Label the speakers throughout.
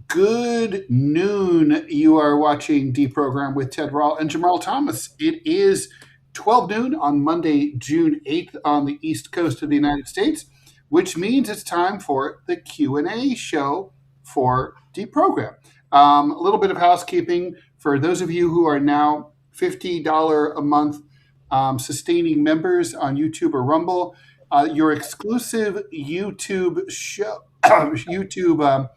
Speaker 1: Good noon. You are watching DeProgram with Ted Rall and Jamarl Thomas. It is 12 noon on Monday, June 8th on the East Coast of the United States, which means it's time for the Q&A show for DeProgram. A little bit of housekeeping for those of you who are now $50 a month sustaining members on YouTube or Rumble. Your exclusive YouTube show, YouTube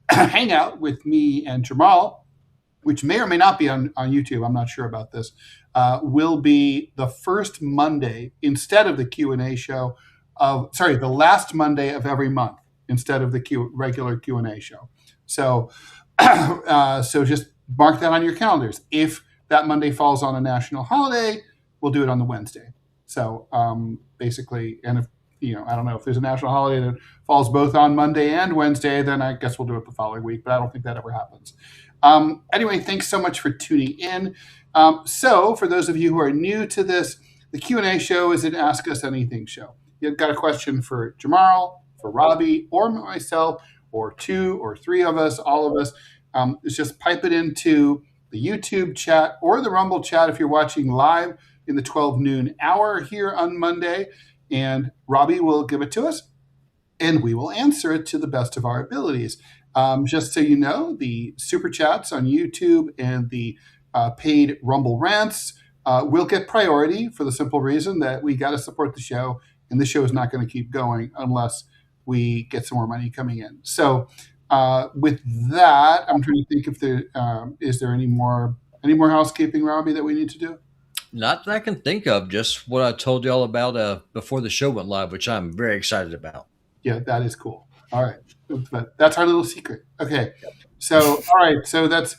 Speaker 1: hangout with me and Jamarl, which may or may not be on YouTube, I'm not sure about this, will be the first Monday instead of the Q&A show the last Monday of every month instead of the regular Q&A show. So just mark that on your calendars. If that Monday falls on a national holiday, we'll do it on the Wednesday. So basically, and if I don't know if there's a national holiday that falls both on Monday and Wednesday, then I guess we'll do it the following week, but I don't think that ever happens. Anyway, thanks so much for tuning in. So for those of you who are new to this, the Q&A show is an Ask Us Anything show. You've got a question for Jamarl, for Robbie, or myself, or two or three of us, all of us. It's just pipe it into the YouTube chat or the Rumble chat if you're watching live in the 12 noon hour here on Monday. And Robbie will give it to us, and we will answer it to the best of our abilities. Just so you know, the super chats on YouTube and the paid Rumble rants will get priority for the simple reason that we got to support the show, and the show is not going to keep going unless we get some more money coming in. So with that, I'm trying to think if there is there any more housekeeping, Robbie, that we need to do?
Speaker 2: Not that I can think of, just what I told you all about before the show went live, which I'm very excited about.
Speaker 1: Yeah, that is cool. All right. But that's our little secret. Okay. So, all right. So that's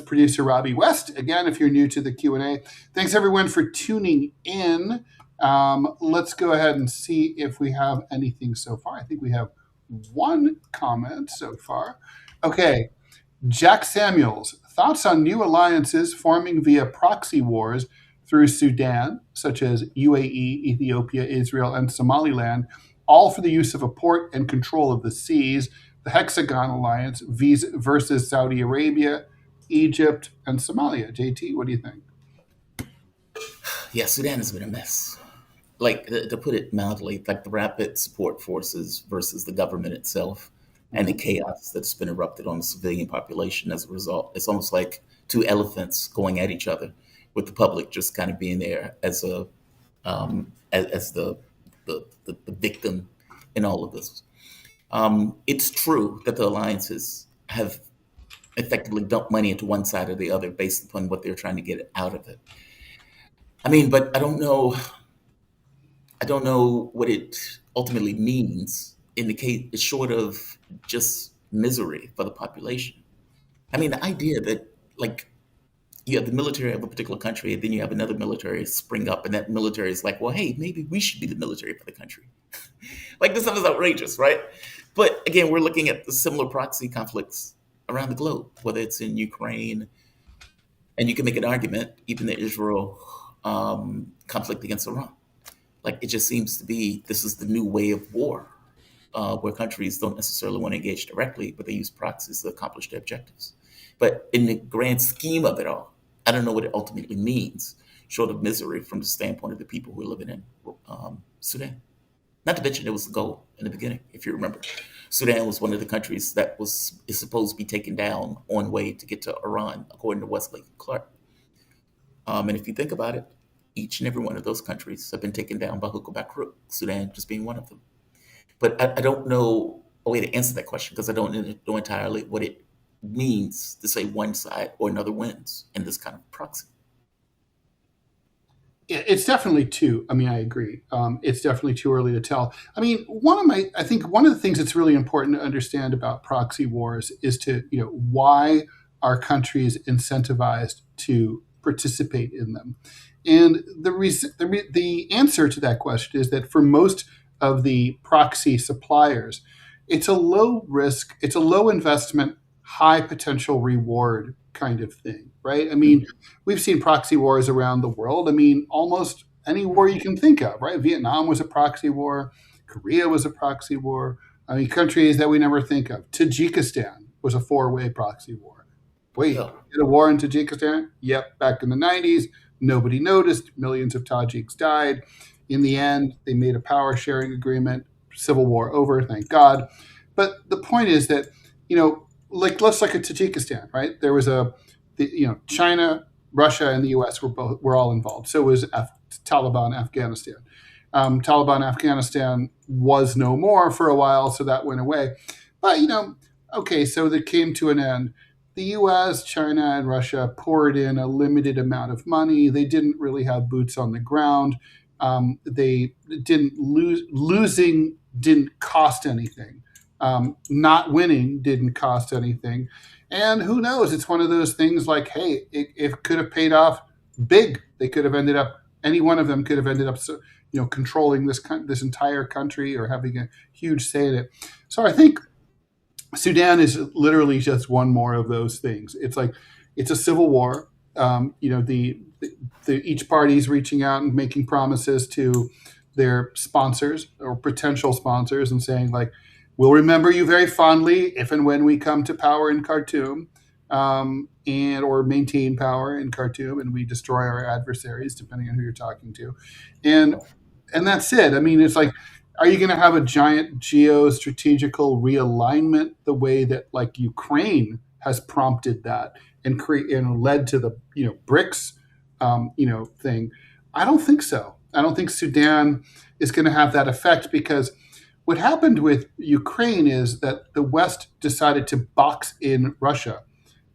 Speaker 1: producer Robbie West. Again, if you're new to the Q&A, thanks everyone for tuning in. Let's go ahead and see if we have anything so far. I think we have one comment so far. Okay. Jack Samuels, thoughts on new alliances forming via proxy wars through Sudan, such as UAE, Ethiopia, Israel, and Somaliland, all for the use of a port and control of the seas, the Hexagon Alliance versus Saudi Arabia, Egypt, and Somalia. JT, what do you think?
Speaker 3: Yeah, Sudan has been a mess. Like, to put it mildly, like the rapid support forces versus the government itself and the chaos that's been erupted on the civilian population as a result. It's almost like two elephants going at each other, with the public just kind of being there as the victim in all of this. It's true that the alliances have effectively dumped money into one side or the other based upon what they're trying to get out of it. I mean, but I don't know what it ultimately means in the case, short of just misery for the population. I mean, the idea that, like, you have the military of a particular country, and then you have another military spring up, and that military is like, well, hey, maybe we should be the military for the country. Like, this stuff is outrageous, right? But again, we're looking at the similar proxy conflicts around the globe, whether it's in Ukraine, and you can make an argument, even the Israel conflict against Iran. Like, it just seems to be, this is the new way of war, where countries don't necessarily want to engage directly, but they use proxies to accomplish their objectives. But in the grand scheme of it all, I don't know what it ultimately means, short of misery from the standpoint of the people who are living in Sudan. Not to mention it was the goal in the beginning, if you remember. Sudan was one of the countries that is supposed to be taken down on way to get to Iran, according to Wesley Clark. And if you think about it, each and every one of those countries have been taken down by hook or by crook, Sudan just being one of them. But I don't know a way to answer that question because I don't know entirely what it means to say one side or another wins in this kind of proxy.
Speaker 1: Yeah, it's definitely too. I mean, I agree. It's definitely too early to tell. I mean, I think one of the things that's really important to understand about proxy wars is why are countries incentivized to participate in them, and the answer to that question is that for most of the proxy suppliers, it's a low risk, it's a low investment, high potential reward kind of thing, right? I mean, we've seen proxy wars around the world. I mean, almost any war you can think of, right? Vietnam was a proxy war. Korea was a proxy war. I mean, countries that we never think of. Tajikistan was a four-way proxy war. Wait,
Speaker 3: Yeah.
Speaker 1: did a war in Tajikistan? Yep, back in the 90s. Nobody noticed. Millions of Tajiks died. In the end, they made a power sharing agreement. Civil war over, thank God. But the point is that, like let's look at Tajikistan, right? There was China, Russia, and the U.S. were all involved. So was Taliban Afghanistan. Taliban Afghanistan was no more for a while, so that went away. But okay, so that came to an end. The U.S., China, and Russia poured in a limited amount of money. They didn't really have boots on the ground. They didn't losing didn't cost anything. Not winning didn't cost anything. And who knows? It's one of those things like, hey, it could have paid off big. They could have ended up, any one of them could have ended up, controlling this entire country or having a huge say in it. So I think Sudan is literally just one more of those things. It's like it's a civil war. Each party is reaching out and making promises to their sponsors or potential sponsors and saying like, we'll remember you very fondly if and when we come to power in Khartoum, or maintain power in Khartoum, and we destroy our adversaries, depending on who you're talking to, and that's it. I mean, it's like, are you going to have a giant geostrategical realignment the way that like Ukraine has prompted that and led to the BRICS thing? I don't think so. I don't think Sudan is going to have that effect, because what happened with Ukraine is that the West decided to box in Russia,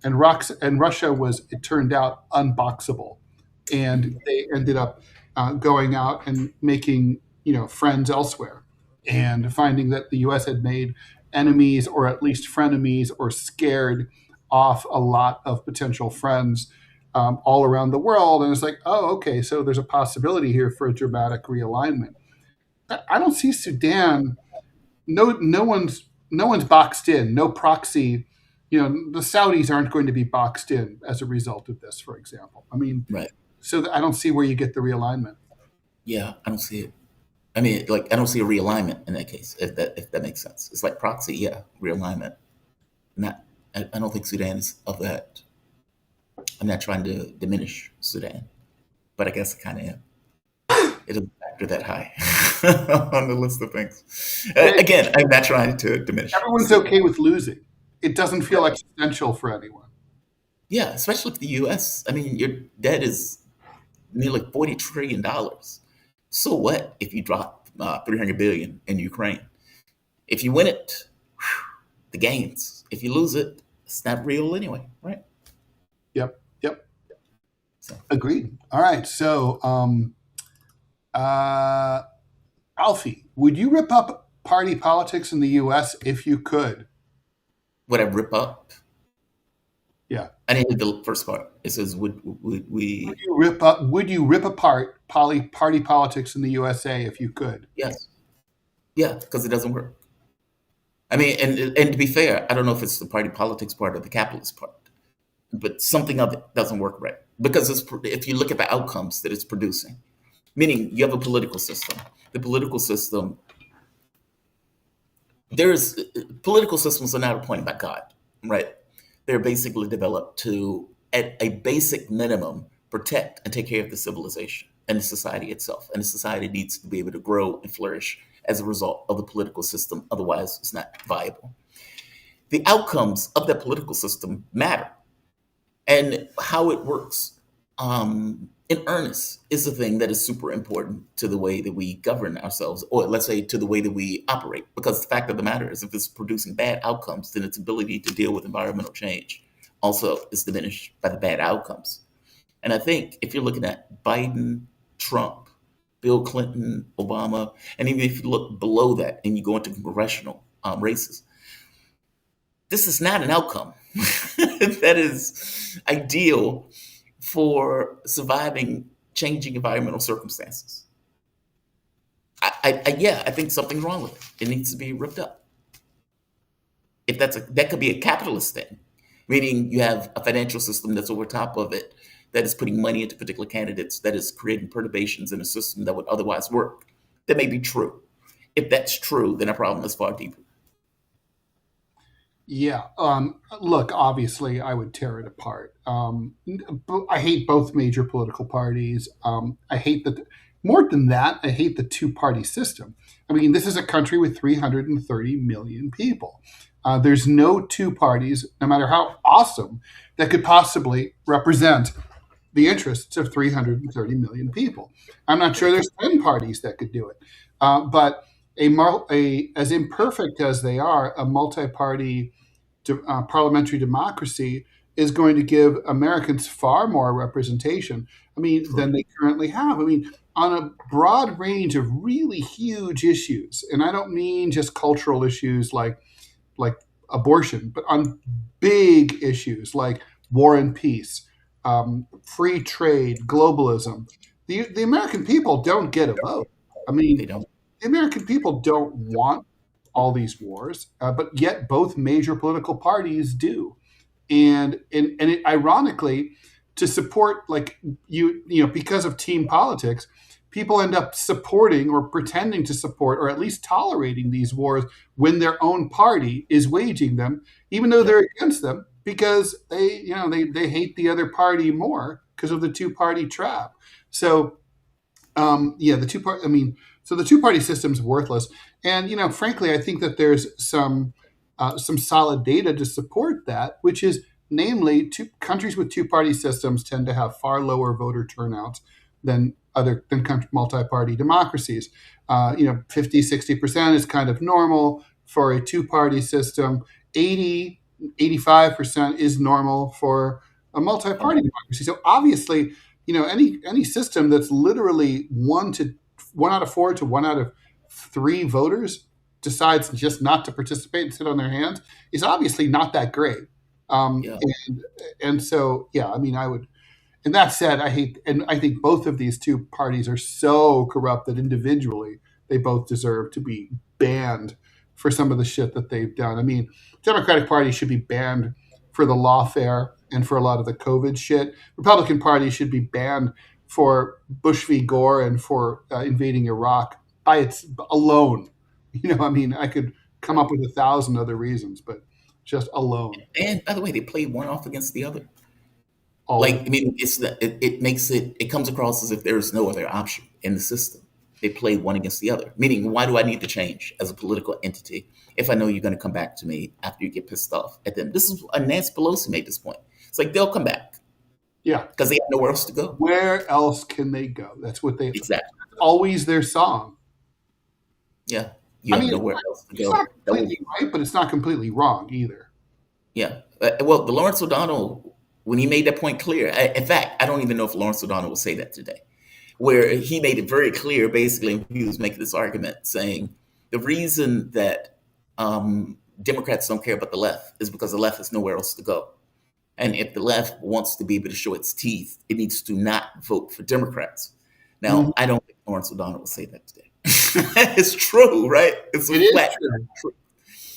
Speaker 1: and Russia was, it turned out, unboxable, and they ended up going out and making friends elsewhere, and finding that the U.S. had made enemies, or at least frenemies, or scared off a lot of potential friends all around the world. And it's like, oh, okay, so there's a possibility here for a dramatic realignment. I don't see Sudan. No one's boxed in. No proxy. The Saudis aren't going to be boxed in as a result of this, for example. I mean,
Speaker 3: Right.
Speaker 1: so I don't see where you get the realignment.
Speaker 3: Yeah, I don't see it. I mean, like, I don't see a realignment in that case, if that makes sense. It's like proxy, yeah, realignment. Not, I don't think Sudan is of that. I'm not trying to diminish Sudan, but I guess I kind of am. It doesn't factor that high on the list of things. Again, I'm not trying to diminish.
Speaker 1: Everyone's okay with losing. It doesn't feel existential for anyone.
Speaker 3: Yeah, especially for the U.S. I mean, your debt is nearly $40 trillion. So what if you drop 300 billion in Ukraine? If you win it, the gains. If you lose it, it's not real anyway, right?
Speaker 1: Yep.
Speaker 3: So,
Speaker 1: Agreed. All right. So, Alfie, would you rip up party politics in the U.S. if you could?
Speaker 3: would I rip up?
Speaker 1: Yeah.
Speaker 3: I didn't hit the first part. It says, would we?
Speaker 1: Would you rip apart party politics in the USA if you could?
Speaker 3: Yes. Yeah, because it doesn't work. I mean, and to be fair, I don't know if it's the party politics part or the capitalist part, but something of it doesn't work right. Because if you look at the outcomes that it's producing, meaning you have a political system. The political system, political systems are not appointed by God, right? They're basically developed to, at a basic minimum, protect and take care of the civilization and the society itself. And the society needs to be able to grow and flourish as a result of the political system. Otherwise, it's not viable. The outcomes of that political system matter. And how it works in earnest is the thing that is super important to the way that we govern ourselves, or let's say to the way that we operate. Because the fact of the matter is, if it's producing bad outcomes, then its ability to deal with environmental change also is diminished by the bad outcomes. And I think if you're looking at Biden, Trump, Bill Clinton, Obama, and even if you look below that and you go into congressional races, this is not an outcome that is ideal for surviving changing environmental circumstances. I think something's wrong with it. It needs to be ripped up. If that could be a capitalist thing, meaning you have a financial system that's over top of it, that is putting money into particular candidates, that is creating perturbations in a system that would otherwise work. That may be true. If that's true, then our problem is far deeper.
Speaker 1: Yeah. Look, obviously, I would tear it apart. I hate both major political parties. I hate that. More than that, I hate the two-party system. I mean, this is a country with 330 million people. There's no two parties, no matter how awesome, that could possibly represent the interests of 330 million people. I'm not sure there's 10 parties that could do it. But as imperfect as they are, a multi-party parliamentary democracy is going to give Americans far more representation, I mean, than they currently have. I mean, on a broad range of really huge issues, and I don't mean just cultural issues like abortion, but on big issues like war and peace, free trade, globalism. The American people don't get a vote. I
Speaker 3: They
Speaker 1: mean,
Speaker 3: don't.
Speaker 1: the American people don't want all these wars, but yet both major political parties do. Ironically, to support like because of team politics, people end up supporting or pretending to support or at least tolerating these wars when their own party is waging them, even though
Speaker 3: Yep.
Speaker 1: they're against them because they hate the other party more because of the two party trap. So yeah, the two part. I mean, so the two party system's worthless. And frankly, I think that there's some solid data to support that, which is namely, two countries with two party systems tend to have far lower voter turnouts than multi party democracies. 50-60% is kind of normal for a two party system. 80-85% is normal for a multi party democracy. So obviously, any system that's literally one out of four to one out of three voters decides just not to participate and sit on their hands is obviously not that great.
Speaker 3: Yeah.
Speaker 1: And so, yeah, I mean, I would. And that said, I think both of these two parties are so corrupt that individually they both deserve to be banned for some of the shit that they've done. I mean, Democratic Party should be banned for the lawfare and for a lot of the COVID shit. Republican Party should be banned for Bush v. Gore and for invading Iraq by its alone. I mean, I could come up with 1,000 other reasons, but just alone.
Speaker 3: And by the way, they play one off against the other.
Speaker 1: All
Speaker 3: Like, I mean, it comes across as if there is no other option in the system. They play one against the other. Meaning, why do I need to change as a political entity if I know you're going to come back to me after you get pissed off at them? This is Nancy Pelosi made this point. It's like they'll come back
Speaker 1: Yeah.
Speaker 3: because they have nowhere else to go.
Speaker 1: Where else can they go? That's what they
Speaker 3: Exactly.
Speaker 1: always their song.
Speaker 3: Yeah. You have nowhere else to
Speaker 1: It's
Speaker 3: go.
Speaker 1: not completely right, but it's not completely wrong either.
Speaker 3: Yeah. Well, the Lawrence O'Donnell, when he made that point clear, in fact, I don't even know if Lawrence O'Donnell will say that today, where he made it very clear, basically, he was making this argument saying the reason that Democrats don't care about the left is because the left has nowhere else to go. And if the left wants to be able to show its teeth, it needs to not vote for Democrats. Now, I don't think Lawrence O'Donnell will say that today. It's true, right? It is flat
Speaker 1: true.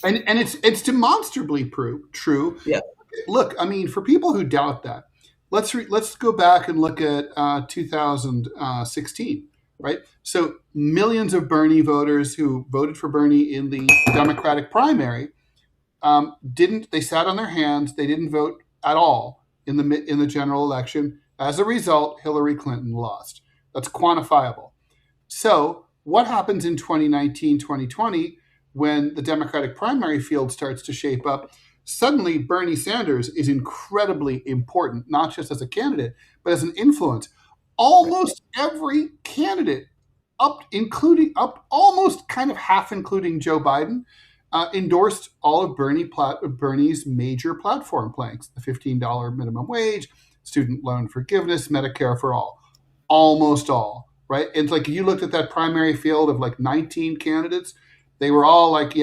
Speaker 1: And it's demonstrably true.
Speaker 3: Yeah.
Speaker 1: Look, I mean, for people who doubt that, let's go back and look at 2016, right? So millions of Bernie voters who voted for Bernie in the Democratic primary they sat on their hands. They didn't vote at all in the general election. As a result, Hillary Clinton lost. That's quantifiable. So what happens in 2019, 2020 when the Democratic primary field starts to shape up? Suddenly, Bernie Sanders is incredibly important, not just as a candidate, but as an influence. Almost every candidate, almost kind of half including Joe Biden, endorsed all of Bernie's major platform planks: the $15 minimum wage, student loan forgiveness, Medicare for all. Almost all, right? And it's like you looked at that primary field of like 19 candidates, they were all like,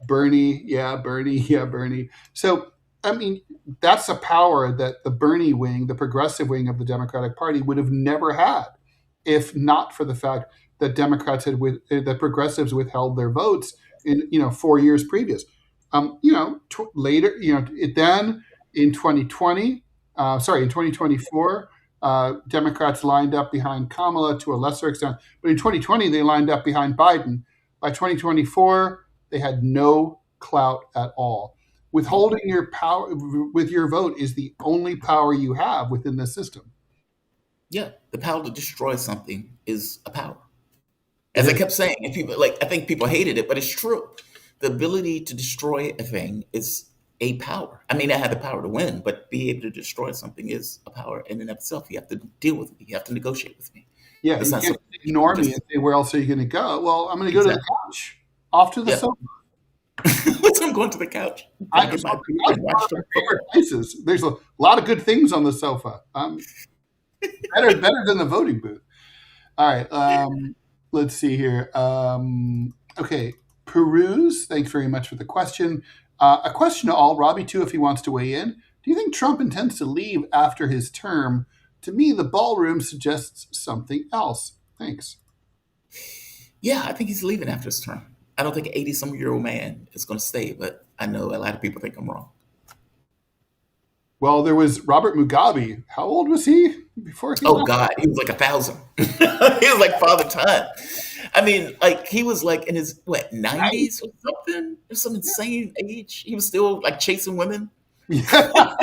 Speaker 1: Bernie, Bernie. So, I mean, that's a power that the Bernie wing, the progressive wing of the Democratic Party, would have never had if not for the fact that that progressives withheld their votes in 4 years previous. Later, then in 2024, Democrats lined up behind Kamala to a lesser extent, but in 2020 they lined up behind Biden. By 2024, they had no clout at all. Withholding your power with your vote is the only power you have within the system.
Speaker 3: Yeah, the power to destroy something is a power.
Speaker 1: It
Speaker 3: As I
Speaker 1: is.
Speaker 3: kept saying, and people like I think people hated it, but it's true. The ability to destroy a thing is a power. I mean, I have the power to win, but be able to destroy something is a power in and of itself. You have to deal with me. You have to negotiate with me.
Speaker 1: Yeah,
Speaker 3: It's
Speaker 1: you
Speaker 3: not
Speaker 1: can't
Speaker 3: something that you can
Speaker 1: ignore me
Speaker 3: just
Speaker 1: and say, where else are you going to go? Well, I'm going to go to the
Speaker 3: exactly.
Speaker 1: couch, off to the
Speaker 3: Yeah.
Speaker 1: sofa.
Speaker 3: So I'm going to the couch.
Speaker 1: I
Speaker 3: Gonna get
Speaker 1: just
Speaker 3: my
Speaker 1: want to
Speaker 3: beer and watch
Speaker 1: one of
Speaker 3: some
Speaker 1: my favorite
Speaker 3: football.
Speaker 1: places. There's a lot of good things on the sofa. Better than the voting booth. All right. Let's see here. Okay. Peruse, thanks very much for the question. A question to all, Robbie too, if he wants to weigh in. Do you think Trump intends to leave after his term? To me, the ballroom suggests something else. Thanks.
Speaker 3: Yeah, I think he's leaving after his term. I don't think an 80-some-year-old man is going to stay, but I know a lot of people think I'm wrong.
Speaker 1: Well, there was Robert Mugabe. How old was he before he
Speaker 3: Oh
Speaker 1: left?
Speaker 3: God, he was like 1,000. He was like Father Time. I mean, like he was like in his what 90s or something, or some insane age. He was still like chasing women.
Speaker 1: Yeah,
Speaker 3: Like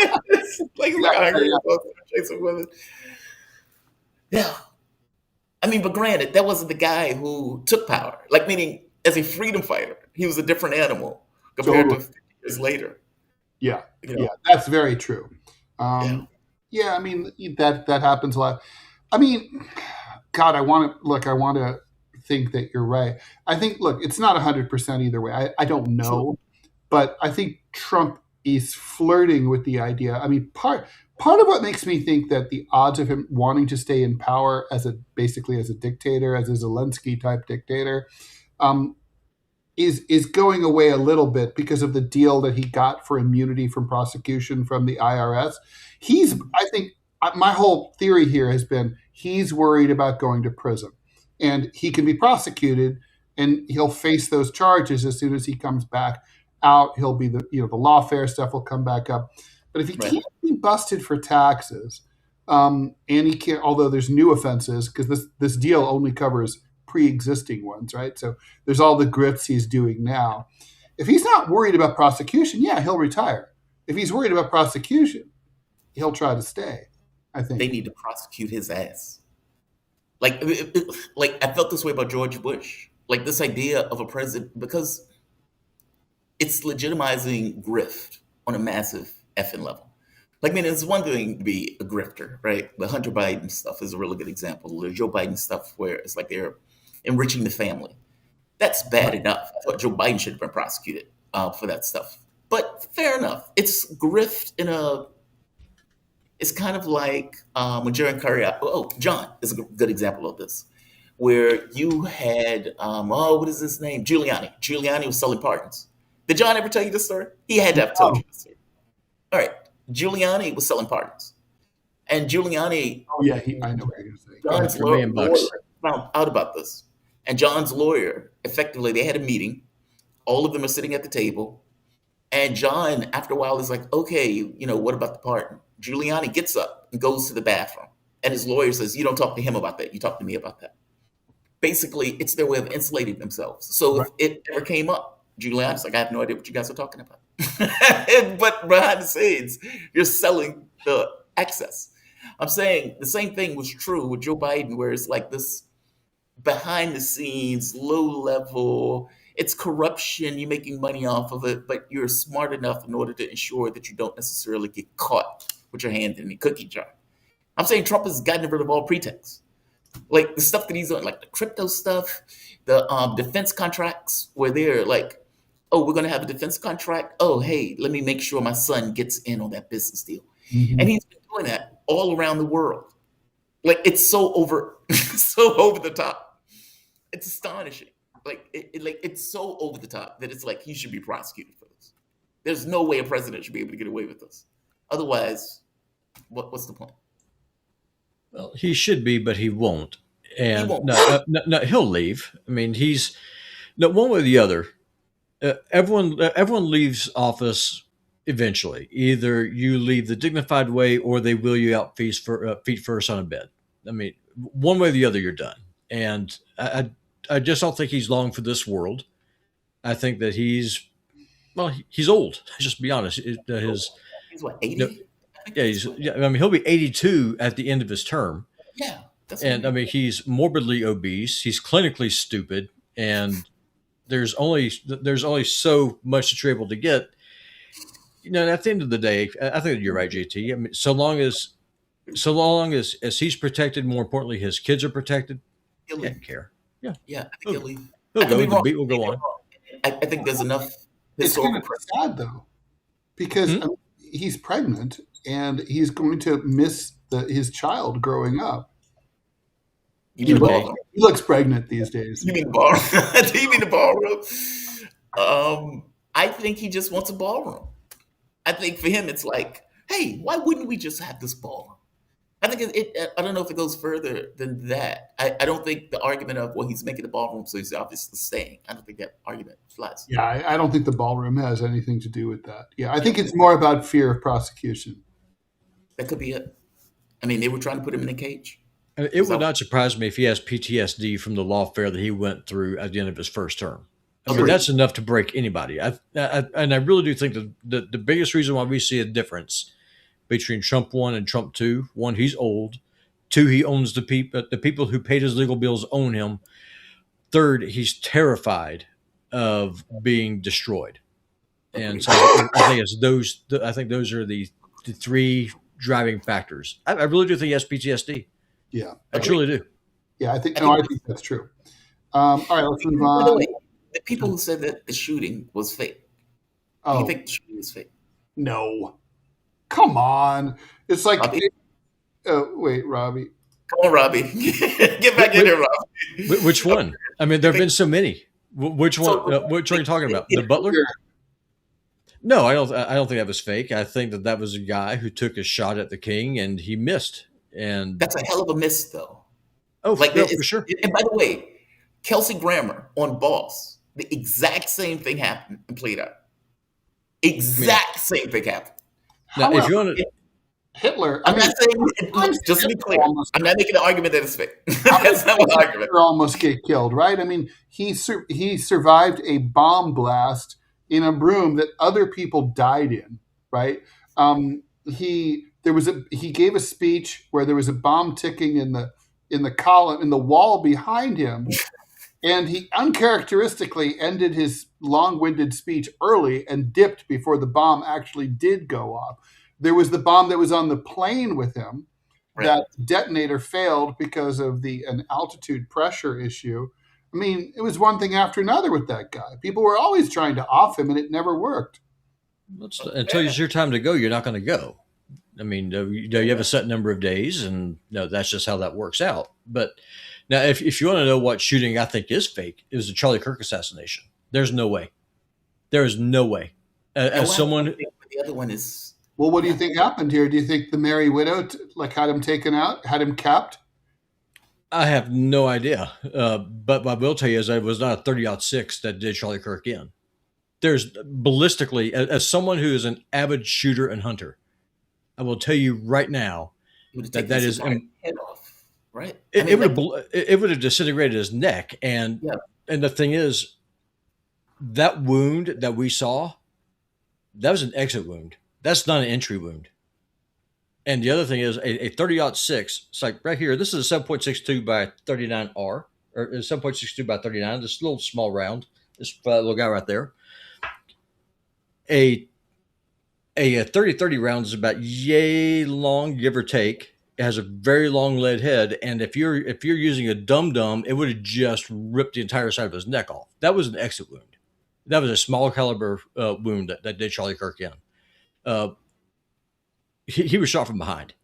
Speaker 3: he's
Speaker 1: yeah,
Speaker 3: like
Speaker 1: yeah,
Speaker 3: hungry,
Speaker 1: yeah.
Speaker 3: chasing women. Yeah, I mean, but granted, that wasn't the guy who took power. Like meaning, as a freedom fighter, he was a different animal compared to
Speaker 1: Totally.
Speaker 3: 50 years later.
Speaker 1: Yeah,
Speaker 3: You
Speaker 1: yeah,
Speaker 3: know,
Speaker 1: that's very true.
Speaker 3: yeah.
Speaker 1: Yeah, I mean that happens a lot. I mean, God, I want to think that you're right. I think, look, it's not 100% either way. I don't
Speaker 3: True.
Speaker 1: know, but I think Trump is flirting with the idea. I mean, part of what makes me think that the odds of him wanting to stay in power as a basically as a dictator, as a Zelensky type dictator, um, is going away a little bit because of the deal that he got for immunity from prosecution from the IRS. I think, my whole theory here has been he's worried about going to prison, and he can be prosecuted, and he'll face those charges as soon as he comes back out. He'll be the lawfare stuff will come back up, but if he
Speaker 3: Right.
Speaker 1: can't be busted for taxes, and he can't, although there's new offenses because this deal only covers pre-existing ones, right? So there's all the grifts he's doing now. If he's not worried about prosecution, yeah, he'll retire. If he's worried about prosecution, he'll try to stay, I
Speaker 3: They
Speaker 1: think.
Speaker 3: need to prosecute his ass. Like, like I felt this way about George Bush. Like this idea of a president because it's legitimizing grift on a massive effing level. Like, I mean, it's one thing to be a grifter, right? The Hunter Biden stuff is a really good example. The Joe Biden stuff where it's like they're enriching the family. That's bad enough. I thought Joe Biden should have been prosecuted for that stuff. But fair enough. It's grift in a. It's kind of like when Jerry Curry. Oh, John is a good example of this, where you had what is his name? Giuliani. Giuliani was selling pardons. Did John ever tell you this story? He had to have told
Speaker 1: Oh,
Speaker 3: you this story. All right. Giuliani was selling pardons, and Giuliani
Speaker 1: oh yeah, I know what you're going to say. Go ahead.
Speaker 3: John's
Speaker 2: For a million
Speaker 3: lawyer
Speaker 2: bucks.
Speaker 3: found out about this. And John's lawyer, effectively, they had a meeting. All of them are sitting at the table. And John, after a while, is like, okay, what about the pardon? Giuliani gets up and goes to the bathroom. And his lawyer says, you don't talk to him about that. You talk to me about that. Basically, it's their way of insulating themselves. So
Speaker 1: Right.
Speaker 3: if it ever came up, Giuliani's like, I have no idea what you guys are talking about. But behind the scenes, you're selling the excess. I'm saying the same thing was true with Joe Biden, where it's like this behind the scenes, low level. It's corruption. You're making money off of it, but you're smart enough in order to ensure that you don't necessarily get caught with your hand in the cookie jar. I'm saying Trump has gotten rid of all pretext. Like the stuff that he's on, like the crypto stuff, the defense contracts, where they're like, oh, we're going to have a defense contract. Oh, hey, let me make sure my son gets in on that business deal. And
Speaker 1: Mhm.
Speaker 3: he's been doing that all around the world. Like it's so over, so over the top. It's astonishing. Like it's so over the top that it's like he should be prosecuted for this. There's no way a president should be able to get away with this. Otherwise, what's the point?
Speaker 2: Well, he should be, but he won't.
Speaker 3: He
Speaker 2: And
Speaker 3: won't.
Speaker 2: no, he'll leave. I mean, he's no one way or the other. Everyone leaves office eventually. Either you leave the dignified way, or they wheel you out feet first on a bed. I mean, one way or the other, you're done. And I just don't think he's long for this world. I think that he's Well, he's old. Just be honest. His
Speaker 3: He's what,
Speaker 2: no,
Speaker 3: 80? I think
Speaker 2: yeah,
Speaker 3: he's
Speaker 2: he's
Speaker 3: what,
Speaker 2: yeah. I mean, he'll be 82 at the end of his term,
Speaker 3: yeah, that's what I
Speaker 2: and I
Speaker 3: mean.
Speaker 2: mean, he's morbidly obese. He's clinically stupid, and there's only so much that you're able to get. At the end of the day, I think you're right, JT. I mean, so long as he's protected, more importantly, his kids are protected.
Speaker 3: He'll
Speaker 2: He
Speaker 3: leave.
Speaker 2: doesn't care. Yeah,
Speaker 3: Yeah, I think
Speaker 2: he'll,
Speaker 3: he'll leave.
Speaker 2: he'll
Speaker 3: I could
Speaker 2: go.
Speaker 3: be
Speaker 2: The
Speaker 3: wrong.
Speaker 2: beat will go on.
Speaker 3: I think there's enough
Speaker 1: It's kind
Speaker 3: historical
Speaker 1: of
Speaker 3: precedent.
Speaker 1: sad though, because
Speaker 2: Hmm?
Speaker 1: he's pregnant and he's going to miss his child growing up.
Speaker 3: You
Speaker 1: He,
Speaker 3: mean the
Speaker 1: look,
Speaker 2: Okay.
Speaker 3: ballroom?
Speaker 1: he looks pregnant these days.
Speaker 3: You mean the ballroom? Do you mean the ballroom? I think he just wants a ballroom. I think for him, it's like, hey, why wouldn't we just have this ballroom? I think I don't know if it goes further than that. I don't think the argument of, well, he's making the ballroom, so he's obviously staying. I don't think that argument flies.
Speaker 1: Yeah, I don't think the ballroom has anything to do with that. Yeah, I think it's more about fear of prosecution.
Speaker 3: That could be it. I mean, they were trying to put him in a cage.
Speaker 2: It
Speaker 3: Is
Speaker 2: would
Speaker 3: that
Speaker 2: not surprise me if he has PTSD from the lawfare that he went through at the end of his first term. I mean,
Speaker 3: agreed?
Speaker 2: that's enough to break anybody. And I really do think that the biggest reason why we see a difference between Trump 1 and Trump 2, one, he's old. Two, he owns the people who paid his legal bills own him. Third, he's terrified of being destroyed. And
Speaker 3: Agreed.
Speaker 2: so I think it's those. I think those are the three driving factors. I really do think he has PTSD.
Speaker 1: Yeah,
Speaker 2: I
Speaker 3: Agreed.
Speaker 2: truly do.
Speaker 1: yeah, I think
Speaker 3: I think,
Speaker 1: I think that's true. All right, let's move
Speaker 3: by the
Speaker 1: on.
Speaker 3: way, the people who said that the shooting was fake, do you
Speaker 1: Oh
Speaker 3: think the shooting is fake?
Speaker 1: no, come on! It's like,
Speaker 3: Robbie?
Speaker 1: oh wait, Robbie.
Speaker 3: Come on, Robbie. Get back in there, Robbie.
Speaker 2: Which one? I mean, there have been so many. Which one?
Speaker 3: So,
Speaker 2: Which one are you talking about? The butler?
Speaker 1: Sure.
Speaker 2: No, I don't. I don't think that was fake. I think that was a guy who took a shot at the king and he missed. And
Speaker 3: that's a hell of a miss, though. Like,
Speaker 2: no, for sure.
Speaker 3: and by the way, Kelsey Grammer on Boss, the exact same thing happened and played out.
Speaker 2: I mean,
Speaker 3: Exact same thing happened.
Speaker 2: now if
Speaker 1: However,
Speaker 2: you want to,
Speaker 1: Hitler. I
Speaker 3: I'm
Speaker 1: mean,
Speaker 3: not saying,
Speaker 1: sometimes
Speaker 3: just to be
Speaker 1: Hitler
Speaker 3: clear,
Speaker 1: almost
Speaker 3: I'm not making the argument that it's fake.
Speaker 1: how many
Speaker 3: That's not my
Speaker 1: times did
Speaker 3: argument.
Speaker 1: Hitler almost get killed, right? I mean, he survived a bomb blast in a room that other people died in, right? He gave a speech where there was a bomb ticking in the column in the wall behind him, and he uncharacteristically ended his long-winded speech early and dipped before the bomb actually did go off. There was the bomb that was on the plane with him.
Speaker 3: Right.
Speaker 1: That detonator failed because of an altitude pressure issue. I mean, it was one thing after another with that guy. People were always trying to off him, and it never worked.
Speaker 2: until it's your time to go, you're not going to go. I mean, you have a set number of days, and that's just how that works out. But now, if you want to know what shooting I think is fake, it was the Charlie Kirk assassination. There's no way. There is no way.
Speaker 3: And
Speaker 2: As
Speaker 3: one,
Speaker 2: someone,
Speaker 3: the other one is,
Speaker 1: Well, what do you
Speaker 3: yeah,
Speaker 1: think happened here? Do you think the Merry Widow had him taken out, had him capped?
Speaker 2: I have no idea. But what I will tell you is that it was not a 30-06 that did Charlie Kirk in. There's ballistically, as someone who is an avid shooter and hunter, I will tell you right now
Speaker 3: it would have
Speaker 2: that
Speaker 3: taken his
Speaker 2: is
Speaker 3: entire head off, right? I
Speaker 2: it
Speaker 3: mean,
Speaker 2: would
Speaker 3: like,
Speaker 2: have it would have disintegrated his neck.
Speaker 3: yeah,
Speaker 2: And the thing is, that wound that we saw, that was an exit wound. That's not an entry wound. And the other thing is a 30-06. It's like right here. This is a 7.62 by 39R, or 7.62 by 39. This little small round. This little guy right there. A 30-30 round is about yay long, give or take. It has a very long lead head, and if you're using a dum-dum, it would have just ripped the entire side of his neck off. That was an exit wound. That was a small caliber wound that did Charlie Kirk in. He was shot from behind.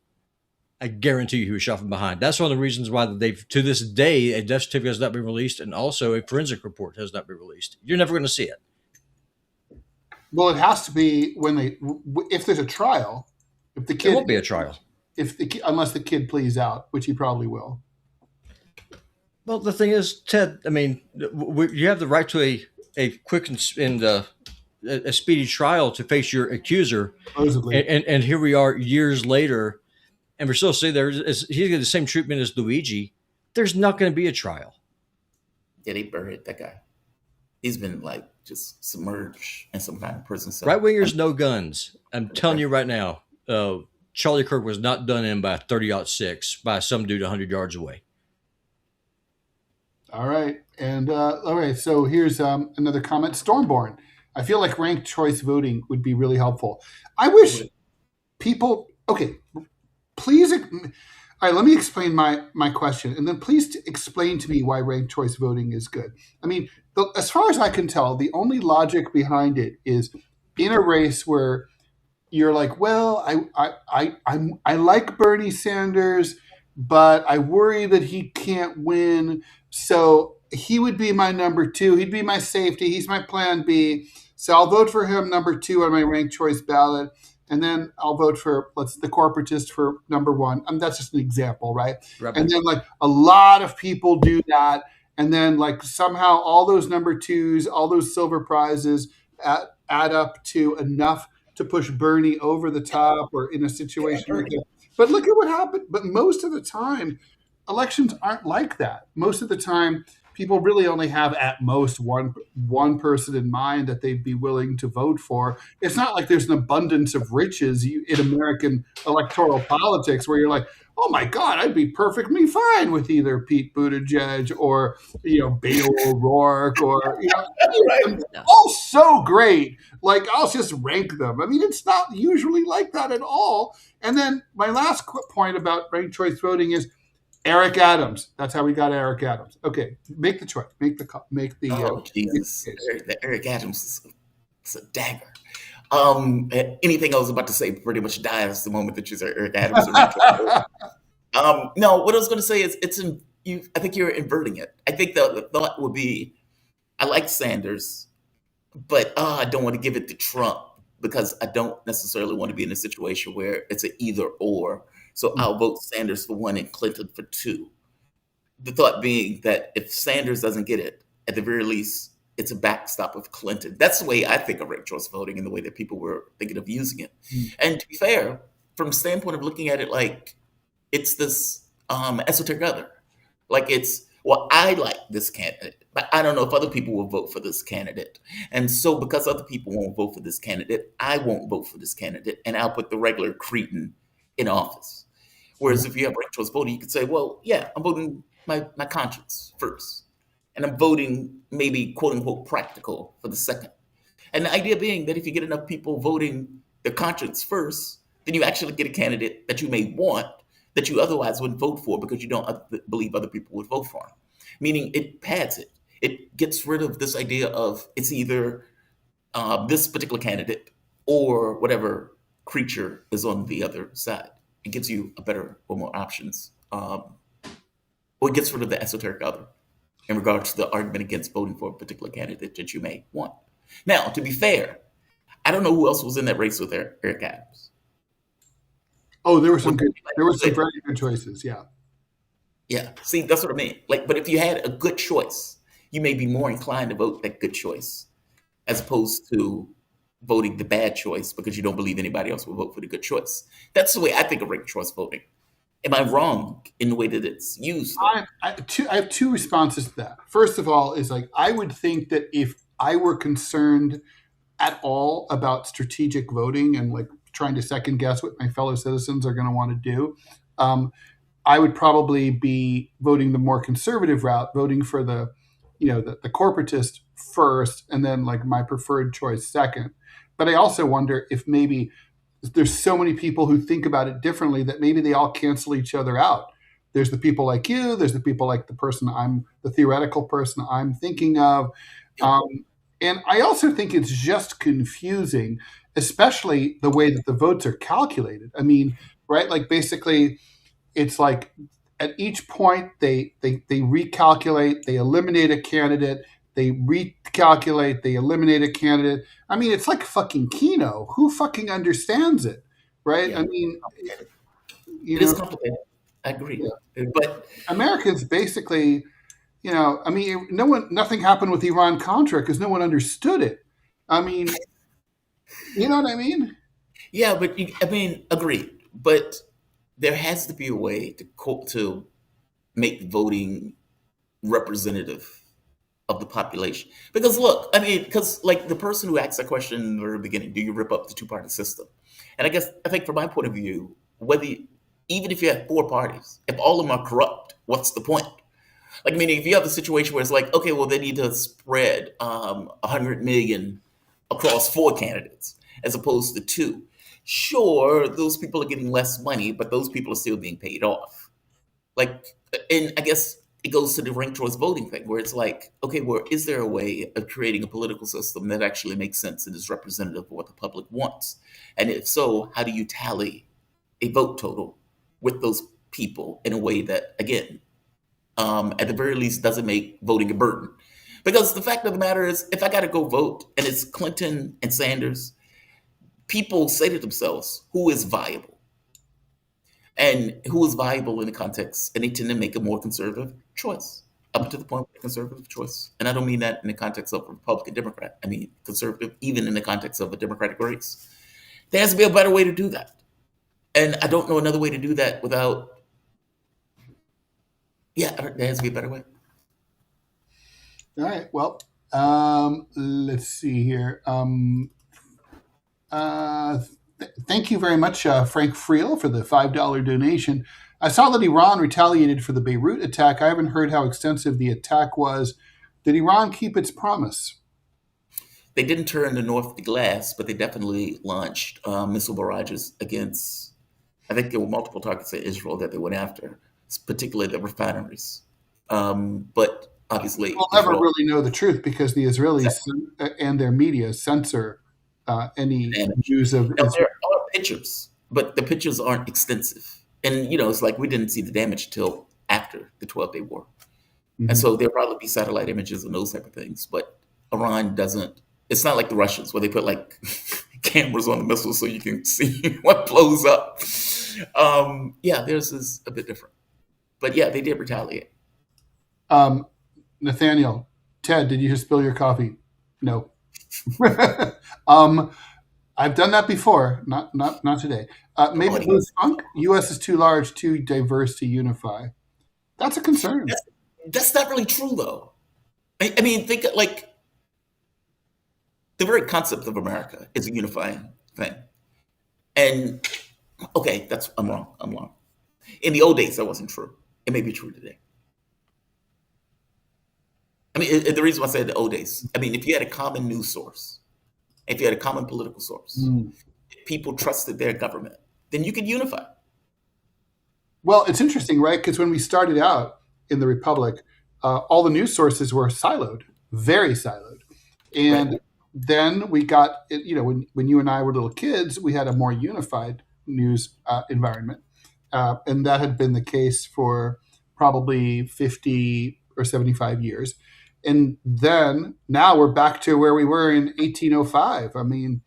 Speaker 2: I guarantee you he was shot from behind. That's one of the reasons why they've, to this day, a death certificate has not been released, and also a forensic report has not been released. You're never going to see it.
Speaker 1: Well, it has to be if there's a trial, if the
Speaker 2: There
Speaker 1: kid,
Speaker 2: won't be a trial.
Speaker 1: unless the kid pleads out, which he probably will.
Speaker 2: Well, the thing is, Ted, I mean, you have the right to a quick and a speedy trial to face your accuser.
Speaker 1: Supposedly.
Speaker 2: And here we are years later, and we're still saying he's getting the same treatment as Luigi. There's not going to be a trial.
Speaker 3: yeah, they buried that guy. he's been like just submerged in some kind of prison
Speaker 2: Right
Speaker 3: cell.
Speaker 2: wingers, no guns. I'm telling you right now, Charlie Kirk was not done in by 30-06 by some dude 100 yards away.
Speaker 1: All right. And all right. So here's another comment. Stormborn. I feel like ranked choice voting would be really helpful. I wish people. Okay, please. All right. Let me explain my question, and then please explain to me why ranked choice voting is good. I mean, as far as I can tell, the only logic behind it is in a race where you're like, well, I like Bernie Sanders, but I worry that he can't win. So he would be my number two. He'd be my safety. He's my plan B. So I'll vote for him number two on my ranked choice ballot. And then I'll vote for the corporatist for number one. That's just an example, right?
Speaker 2: Robbie.
Speaker 1: And then like a lot of people do that. And then like somehow all those number twos, all those silver prizes add up to enough to push Bernie over the top or in a situation like that. But look at what happened. But most of the time, elections aren't like that. Most of the time, people really only have at most one person in mind that they'd be willing to vote for. It's not like there's an abundance of riches in American electoral politics where you're like, oh my God, I'd be perfectly fine with either Pete Buttigieg or Beto O'Rourke or all so great. Like I'll just rank them. I mean, it's not usually like that at all. And then my last point about ranked choice voting is Eric Adams. That's how we got Eric Adams. Okay, make the choice. Make the.
Speaker 3: Oh Jesus, Eric Adams is a dagger. Anything I was about to say pretty much dies the moment that you say Eric Adams. No, what I was going to say is I think you're inverting it. I think the thought would be, I like Sanders, but I don't want to give it to Trump because I don't necessarily want to be in a situation where it's an either or. So I'll vote Sanders for one and Clinton for two. The thought being that if Sanders doesn't get it, at the very least, it's a backstop of Clinton. That's the way I think of ranked choice voting and the way that people were thinking of using it. And to be fair, from the standpoint of looking at it like it's this esoteric other, like it's, well, I like this candidate, but I don't know if other people will vote for this candidate. And so because other people won't vote for this candidate, I won't vote for this candidate, and I'll put the regular cretin in office. Whereas if you have ranked choice voting, you could say, well, yeah, I'm voting my conscience first. And I'm voting maybe quote unquote practical for the second. And the idea being that if you get enough people voting their conscience first, then you actually get a candidate that you may want that you otherwise wouldn't vote for because you don't believe other people would vote for him. Meaning it pads it. It gets rid of this idea of it's either this particular candidate or whatever creature is on the other side. It gives you a better or more options. Or it gets rid of the esoteric other in regards to the argument against voting for a particular candidate that you may want. Now, to be fair, I don't know who else was in that race with Eric Adams.
Speaker 1: Oh, there were some very good choices. Yeah.
Speaker 3: Yeah. See, that's what I mean. Like, but if you had a good choice, you may be more inclined to vote that good choice as opposed to voting the bad choice because you don't believe anybody else will vote for the good choice. That's the way I think of ranked choice voting. Am I wrong in the way that it's used?
Speaker 1: I have two responses to that. First of all, is like I would think that if I were concerned at all about strategic voting and like trying to second guess what my fellow citizens are going to want to do, I would probably be voting the more conservative route, voting for the corporatist first, and then like my preferred choice second. But I also wonder if maybe there's so many people who think about it differently that maybe they all cancel each other out. There's the people like you. There's the people like the theoretical person I'm thinking of. And I also think it's just confusing, especially the way that the votes are calculated. I mean, right? Like basically it's like at each point they recalculate, they eliminate a candidate, they recalculate, they eliminate a candidate. I mean, it's like fucking Keno. Who fucking understands it, right?
Speaker 3: Yeah.
Speaker 1: I mean,
Speaker 3: it is complicated. I agree. Yeah. But
Speaker 1: Americans basically, I mean, nothing happened with Iran-Contra because no one understood it. I mean, you know what I mean?
Speaker 3: Yeah, but agreed. But there has to be a way to make voting representative of the population. Because look, I mean, because like the person who asked that question in the very beginning, do you rip up the two-party system? And I think from my point of view, even if you have four parties, if all of them are corrupt, what's the point? Like, meaning if you have a situation where it's like, okay, well, they need to spread 100 million across four candidates as opposed to two. Sure, those people are getting less money, but those people are still being paid off. Like, and I guess it goes to the ranked choice voting thing, where it's like, okay, well, is there a way of creating a political system that actually makes sense and is representative of what the public wants? And if so, how do you tally a vote total with those people in a way that, again, at the very least, doesn't make voting a burden? Because the fact of the matter is, if I got to go vote and it's Clinton and Sanders, people say to themselves, who is viable? And who is viable in the context, and they tend to make a more conservative choice, up to the point of a conservative choice. And I don't mean that in the context of a Republican Democrat. I mean conservative, even in the context of a Democratic race. There has to be a better way to do that. And I don't know another way to do that without, there has to be a better way.
Speaker 1: All right. Well, let's see here. Thank you very much, Frank Friel, for the $5 donation. I saw that Iran retaliated for the Beirut attack. I haven't heard how extensive the attack was. Did Iran keep its promise?
Speaker 3: They didn't turn the north to glass, but they definitely launched missile barrages against, I think there were multiple targets in Israel that they went after, particularly the refineries. But obviously,
Speaker 1: we'll never really know the truth because the Israelis and their media censor any news of Israel.
Speaker 3: There are pictures, but the pictures aren't extensive. And, it's like we didn't see the damage till after the 12-day war. Mm-hmm. And so there'll probably be satellite images and those type of things. But Iran doesn't. It's not like the Russians where they put like cameras on the missiles so you can see what blows up. Theirs is a bit different. But yeah, they did retaliate.
Speaker 1: Nathaniel, Ted, did you just spill your coffee? No. I've done that before. Not today. Maybe Blues Funk. U.S. is too large, too diverse to unify. That's a concern.
Speaker 3: That's not really true, though. I mean, think like the very concept of America is a unifying thing. And okay, I'm wrong. In the old days, that wasn't true. It may be true today. I mean, the reason why I said the old days, I mean, if you had a common news source, if you had a common political source, if people trusted their government, then you could unify.
Speaker 1: Well, it's interesting, right? Because when we started out in the Republic, all the news sources were siloed, very siloed. And then we got, when you and I were little kids, we had a more unified news environment. And that had been the case for probably 50 or 75 years. And then now we're back to where we were in 1805. I mean,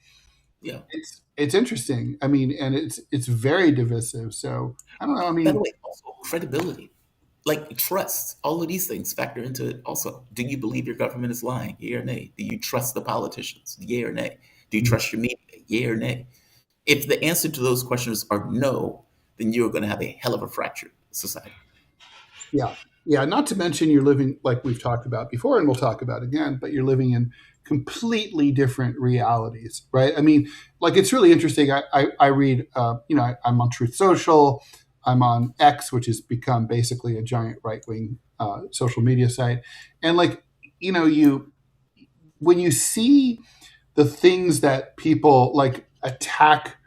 Speaker 1: it's interesting. I mean, and it's very divisive. So I don't know. I mean,
Speaker 3: by the way, also credibility, like trust, all of these things factor into it. Also, do you believe your government is lying? Yea or nay? Do you trust the politicians? Yea or nay? Do you trust your media? Yea or nay? If the answer to those questions are no, then you're going to have a hell of a fractured society.
Speaker 1: Yeah, not to mention you're living, like we've talked about before, and we'll talk about again, but you're living in completely different realities, right? I mean, like it's really interesting. I read, I'm on Truth Social, I'm on X, which has become basically a giant right-wing social media site. And like, when you see the things that people like attack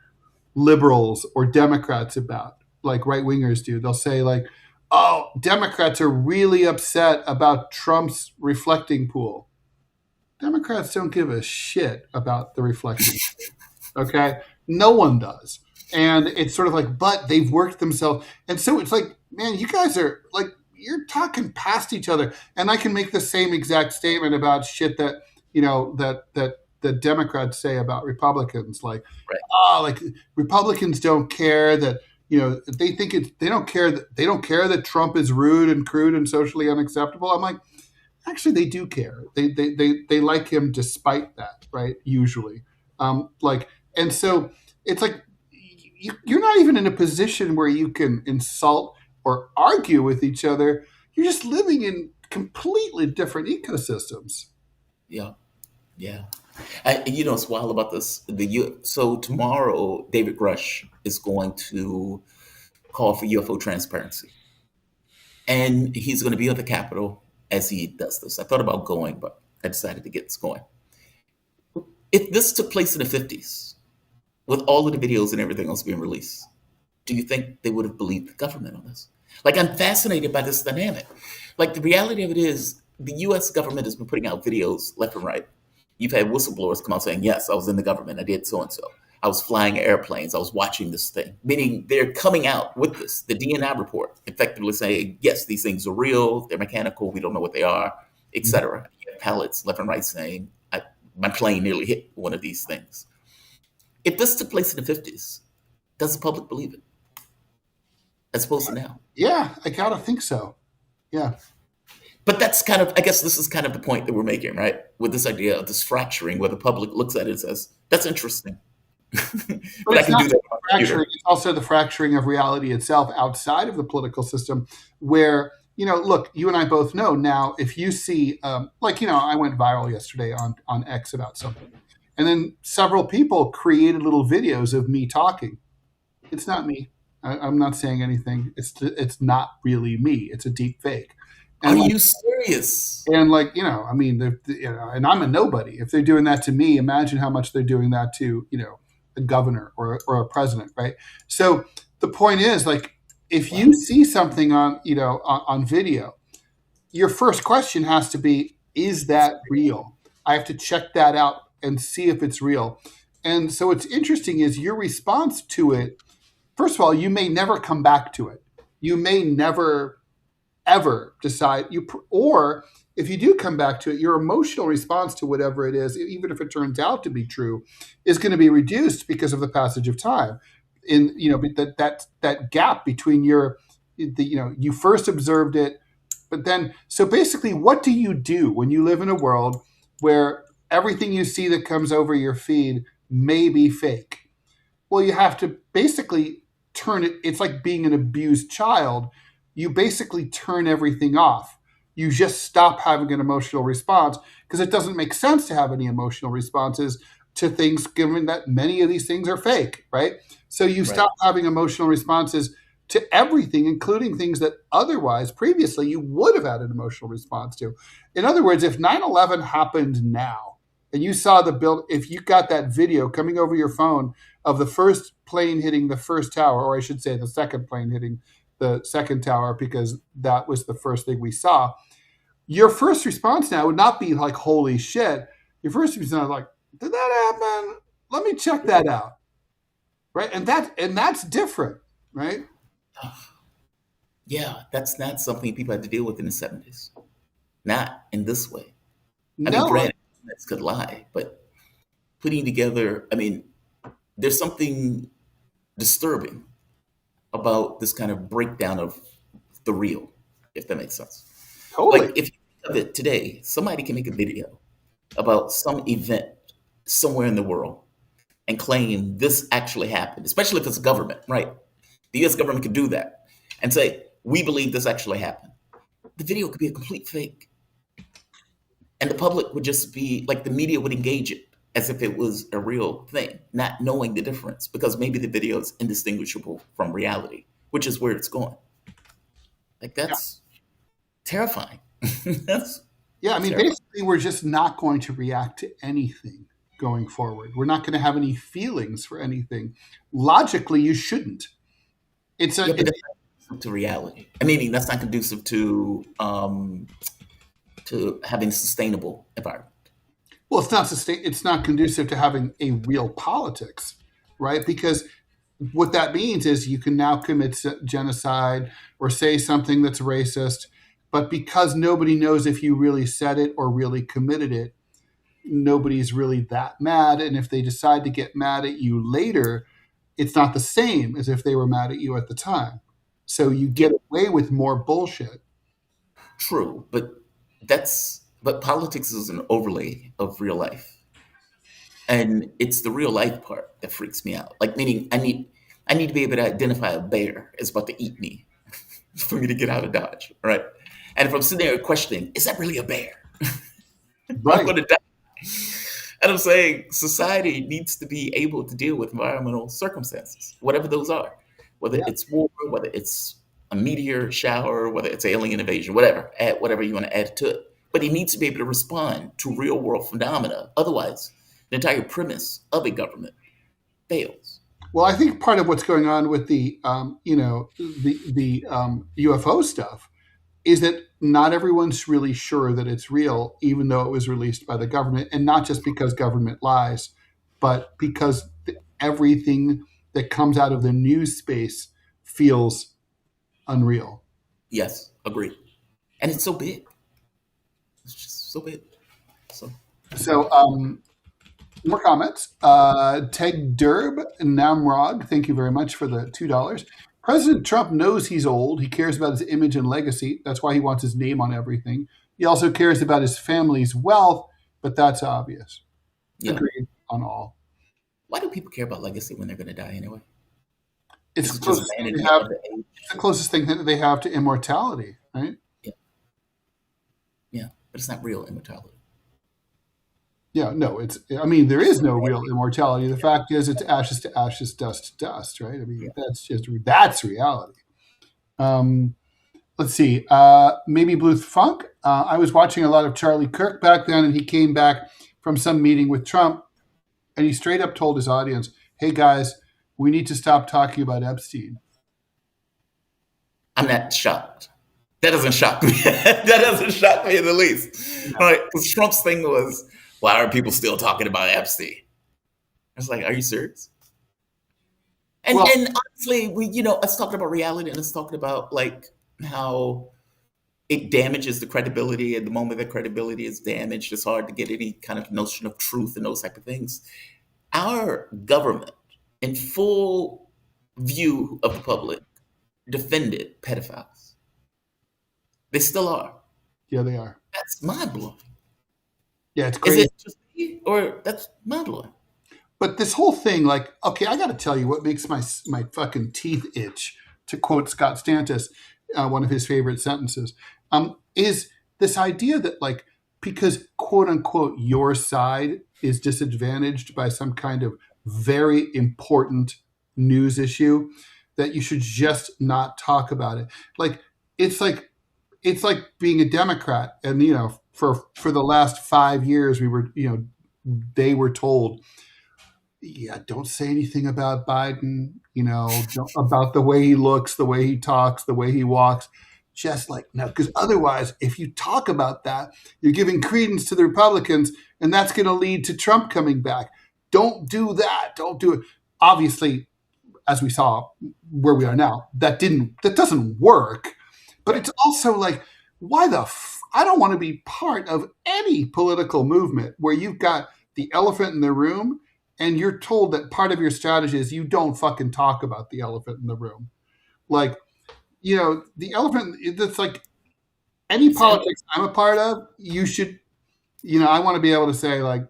Speaker 1: liberals or Democrats about, like right-wingers do, they'll say like, oh, Democrats are really upset about Trump's reflecting pool. Democrats don't give a shit about the reflecting pool. Okay? No one does. And it's sort of like, but they've worked themselves. And so it's like, man, you guys are like, you're talking past each other. And I can make the same exact statement about shit that, that Democrats say about Republicans. Like, like Republicans don't care that, they think they don't care that Trump is rude and crude and socially unacceptable. I'm like, actually, they do care. They like him despite that, right? Usually, and so it's like you're not even in a position where you can insult or argue with each other. You're just living in completely different ecosystems.
Speaker 3: Yeah, yeah. It's wild about this. So tomorrow, David Grush is going to call for UFO transparency, and he's going to be at the Capitol as he does this. I thought about going, but I decided to get this going. If this took place in the 50s, with all of the videos and everything else being released, do you think they would have believed the government on this? Like, I'm fascinated by this dynamic. Like, the reality of it is, the US government has been putting out videos left and right. You've had whistleblowers come out saying, yes, I was in the government, I did so and so. I was flying airplanes, I was watching this thing. Meaning they're coming out with this, the DNI report, effectively saying, yes, these things are real, they're mechanical, we don't know what they are, etc. You have pallets left and right saying, my plane nearly hit one of these things. If this took place in the 50s, does the public believe it? As opposed to now?
Speaker 1: Yeah, I gotta think so. Yeah.
Speaker 3: But that's kind of, I guess this is kind of the point that we're making, right? With this idea of this fracturing, where the public looks at it and says, that's interesting. But I
Speaker 1: it's
Speaker 3: can
Speaker 1: not
Speaker 3: do that
Speaker 1: just
Speaker 3: on
Speaker 1: the
Speaker 3: a computer.
Speaker 1: fracturing, it's also the fracturing of reality itself outside of the political system, where, look, you and I both know now, if you see, I went viral yesterday on X about something, and then several people created little videos of me talking. It's not me. I'm not saying anything. It's not really me. It's a deep fake.
Speaker 3: Are
Speaker 1: And
Speaker 3: you serious?
Speaker 1: and I mean, and I'm a nobody. If they're doing that to me, imagine how much they're doing that to, a governor or a president, right? So the point is, like, if you see something on video, your first question has to be, is that real? I have to check that out and see if it's real. And so what's interesting is your response to it. First of all, you may never come back to it. You may never ever decide or if you do come back to it, your emotional response to whatever it is, even if it turns out to be true, is going to be reduced because of the passage of time. That gap between you first observed it, but then, so basically, what do you do when you live in a world where everything you see that comes over your feed may be fake? Well, you have to basically turn it. It's like being an abused child. You basically turn everything off. You just stop having an emotional response because it doesn't make sense to have any emotional responses to things, given that many of these things are fake, right? So you stop having emotional responses to everything, including things that otherwise previously you would have had an emotional response to. In other words, if 9/11 happened now and you saw if you got that video coming over your phone of the first plane hitting the first tower, or I should say the second plane hitting the second tower, because that was the first thing we saw, your first response now would not be like, holy shit. Your first response is like, did that happen? Let me check that out. Right? And that's different, right?
Speaker 3: Yeah, that's not something people had to deal with in the 70s. Not in this way. I mean,
Speaker 1: No,
Speaker 3: granted, that's could lie, but putting together, there's something disturbing about this kind of breakdown of the real, if that makes sense.
Speaker 1: totally.
Speaker 3: Like, if you think of it today, somebody can make a video about some event somewhere in the world and claim this actually happened, especially if it's a government, right? The US government could do that and say, we believe this actually happened. The video could be a complete fake. And the public would just be like, the media would engage it as if it was a real thing, not knowing the difference, because maybe the video is indistinguishable from reality, which is where it's going. Like, that's terrifying. That's
Speaker 1: Yeah, I mean,
Speaker 3: terrifying.
Speaker 1: basically, we're just not going to react to anything going forward. We're not going to have any feelings for anything. Logically, you shouldn't. It's
Speaker 3: Yeah, but that's not conducive to reality. Meaning that's not conducive to having a sustainable environment.
Speaker 1: well, it's not conducive to having a real politics, right? Because what that means is you can now commit genocide or say something that's racist, but because nobody knows if you really said it or really committed it, nobody's really that mad. And if they decide to get mad at you later, it's not the same as if they were mad at you at the time. So you
Speaker 3: Yeah,
Speaker 1: get away with more bullshit.
Speaker 3: true, but politics is an overlay of real life, and it's the real life part that freaks me out. Like, meaning I need to be able to identify a bear is about to eat me for me to get out of Dodge, right? And if I'm sitting there questioning, is that really a bear? I'm
Speaker 1: Right.
Speaker 3: going to die. And I'm saying society needs to be able to deal with environmental circumstances, whatever those are, whether
Speaker 1: Yeah.
Speaker 3: it's war, whether it's a meteor shower, whether it's alien invasion, whatever, add whatever you want to add to it. But he needs to be able to respond to real world phenomena. Otherwise, the entire premise of a government fails.
Speaker 1: Well, I think part of what's going on with the UFO stuff is that not everyone's really sure that it's real, even though it was released by the government, and not just because government lies, but because everything that comes out of the news space feels unreal.
Speaker 3: Yes, agreed. And it's so big. It's just so big. So
Speaker 1: So, more comments. Teg Derb Namrog, thank you very much for the $2. President Trump knows he's old. He cares about his image and legacy. That's why he wants his name on everything. He also cares about his family's wealth, but that's obvious.
Speaker 3: yeah.
Speaker 1: Agreed on all.
Speaker 3: Why do people care about legacy when they're going to die anyway?
Speaker 1: It's
Speaker 3: Is
Speaker 1: the
Speaker 3: it just
Speaker 1: closest thing
Speaker 3: vanity
Speaker 1: they have.
Speaker 3: of the age?
Speaker 1: It's the closest thing that they have to immortality, right?
Speaker 3: Yeah. Yeah. But it's not real immortality.
Speaker 1: Yeah, no, it's. I mean, there is no real immortality. The fact is, it's ashes to ashes, dust to dust, right? I mean,
Speaker 3: Yeah.
Speaker 1: that's reality. Let's see. Maybe Bluth Funk. I was watching a lot of Charlie Kirk back then, and he came back from some meeting with Trump, and he straight up told his audience, "Hey guys, we need to stop talking about Epstein."
Speaker 3: I'm not shocked. That doesn't shock me. That doesn't shock me in the least.
Speaker 1: No.
Speaker 3: All right, because Trump's thing was, why are people still talking about Epstein? I was like, are you serious? And
Speaker 1: Well,
Speaker 3: and honestly, let's talk about reality and let's talk about like how it damages the credibility. And the moment that credibility is damaged, it's hard to get any kind of notion of truth and those type of things. Our government, in full view of the public, defended pedophiles. They still are.
Speaker 1: yeah, they are.
Speaker 3: That's mind blowing.
Speaker 1: Yeah, it's
Speaker 3: Is
Speaker 1: crazy.
Speaker 3: it just me, or that's mind blowing?
Speaker 1: But this whole thing, like, okay, I got to tell you what makes my fucking teeth itch, to quote Scott Stantis, one of his favorite sentences, is this idea that, like, because quote unquote your side is disadvantaged by some kind of very important news issue, that you should just not talk about it. Like, it's like being a Democrat, and for the last 5 years we were, they were told, yeah, don't say anything about Biden, about the way he looks, the way he talks, the way he walks. Just like, no, because otherwise, if you talk about that, you're giving credence to the Republicans, and that's going to lead to Trump coming back. Don't do that. Don't do it. Obviously, as we saw where we are now, that doesn't work. But it's also like, why I don't want to be part of any political movement where you've got the elephant in the room and you're told that part of your strategy is you don't fucking talk about the elephant in the room. Like, the elephant, it's like any politics I'm a part of, you should, I want to be able to say, like,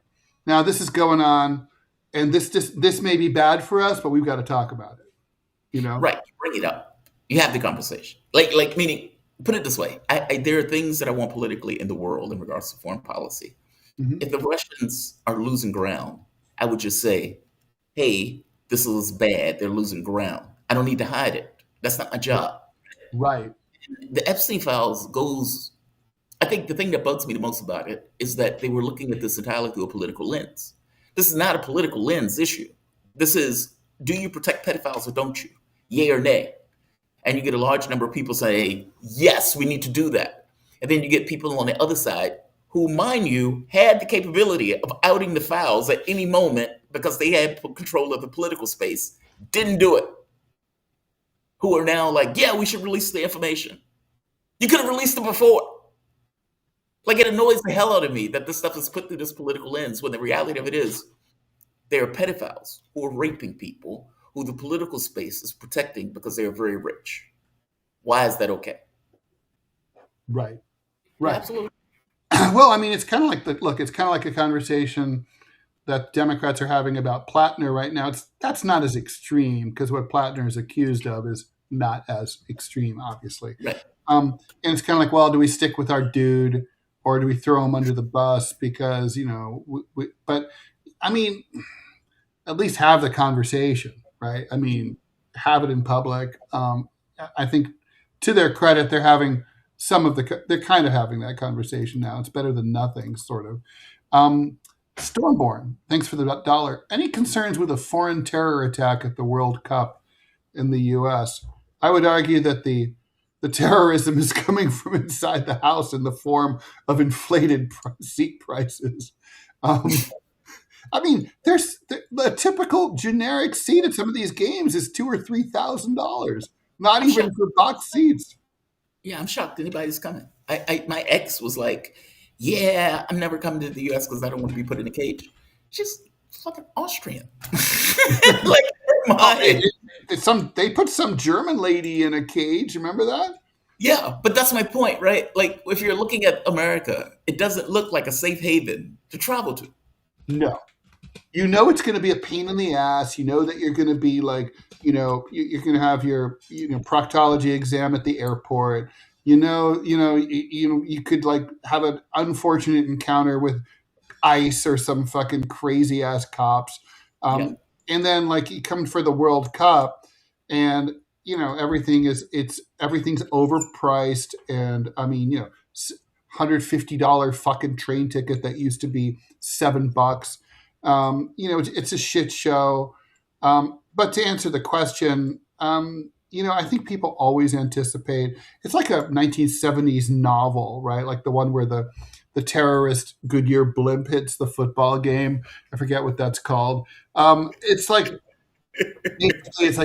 Speaker 1: now this is going on and this may be bad for us, but we've got to talk about it,
Speaker 3: Right. You bring it up. You have the conversation. Like meaning, put it this way. There are things that I want politically in the world in regards to foreign policy.
Speaker 1: Mhm.
Speaker 3: If the Russians are losing ground, I would just say, hey, this is bad. They're losing ground. I don't need to hide it. That's not my job.
Speaker 1: Right.
Speaker 3: The Epstein files goes, I think the thing that bugs me the most about it is that they were looking at this entirely through a political lens. This is not a political lens issue. This is, do you protect pedophiles or don't you? Yay or nay? And you get a large number of people say, yes, we need to do that. And then you get people on the other side who, mind you, had the capability of outing the files at any moment because they had control of the political space, didn't do it. Who are now like, yeah, we should release the information. You could have released it before. Like, it annoys the hell out of me that this stuff is put through this political lens when the reality of it is there are pedophiles who are raping people who the political space is protecting because they are very rich. Why is that okay?
Speaker 1: Right.
Speaker 3: Absolutely.
Speaker 1: Well, I mean, it's kind of like a conversation that Democrats are having about Plattner right now. That's not as extreme because what Plattner is accused of is not as extreme, obviously.
Speaker 3: Right.
Speaker 1: And it's kind of like, well, do we stick with our dude or do we throw him under the bus because, but I mean, at least have the conversation, right? I mean, have it in public. I think to their credit, they're having they're kind of having that conversation now. It's better than nothing, sort of. Stormborn, thanks for the dollar. Any concerns with a foreign terror attack at the World Cup in the U.S.? I would argue that the terrorism is coming from inside the house in the form of inflated seat prices. I mean, there's the typical generic seat at some of these games is $2,000 or $3,000, not even for box seats.
Speaker 3: Yeah, I'm shocked anybody's coming. My ex was like, "Yeah, I'm never coming to the U.S. because I don't want to be put in a cage." She's fucking Austrian. Like,
Speaker 1: they put some German lady in a cage. Remember that?
Speaker 3: Yeah, but that's my point, right? Like, if you're looking at America, it doesn't look like a safe haven to travel to.
Speaker 1: No. You know it's going to be a pain in the ass. You know that you're going to be like, you're going to have your proctology exam at the airport. You could like have an unfortunate encounter with ICE or some fucking crazy ass cops. And then like you come for the World Cup and everything's overpriced. And I mean, $150 fucking train ticket that used to be $7. It's a shit show. But to answer the question, I think people always anticipate it's like a 1970s novel, right? Like the one where the terrorist Goodyear blimp hits the football game. I forget what that's called. It's like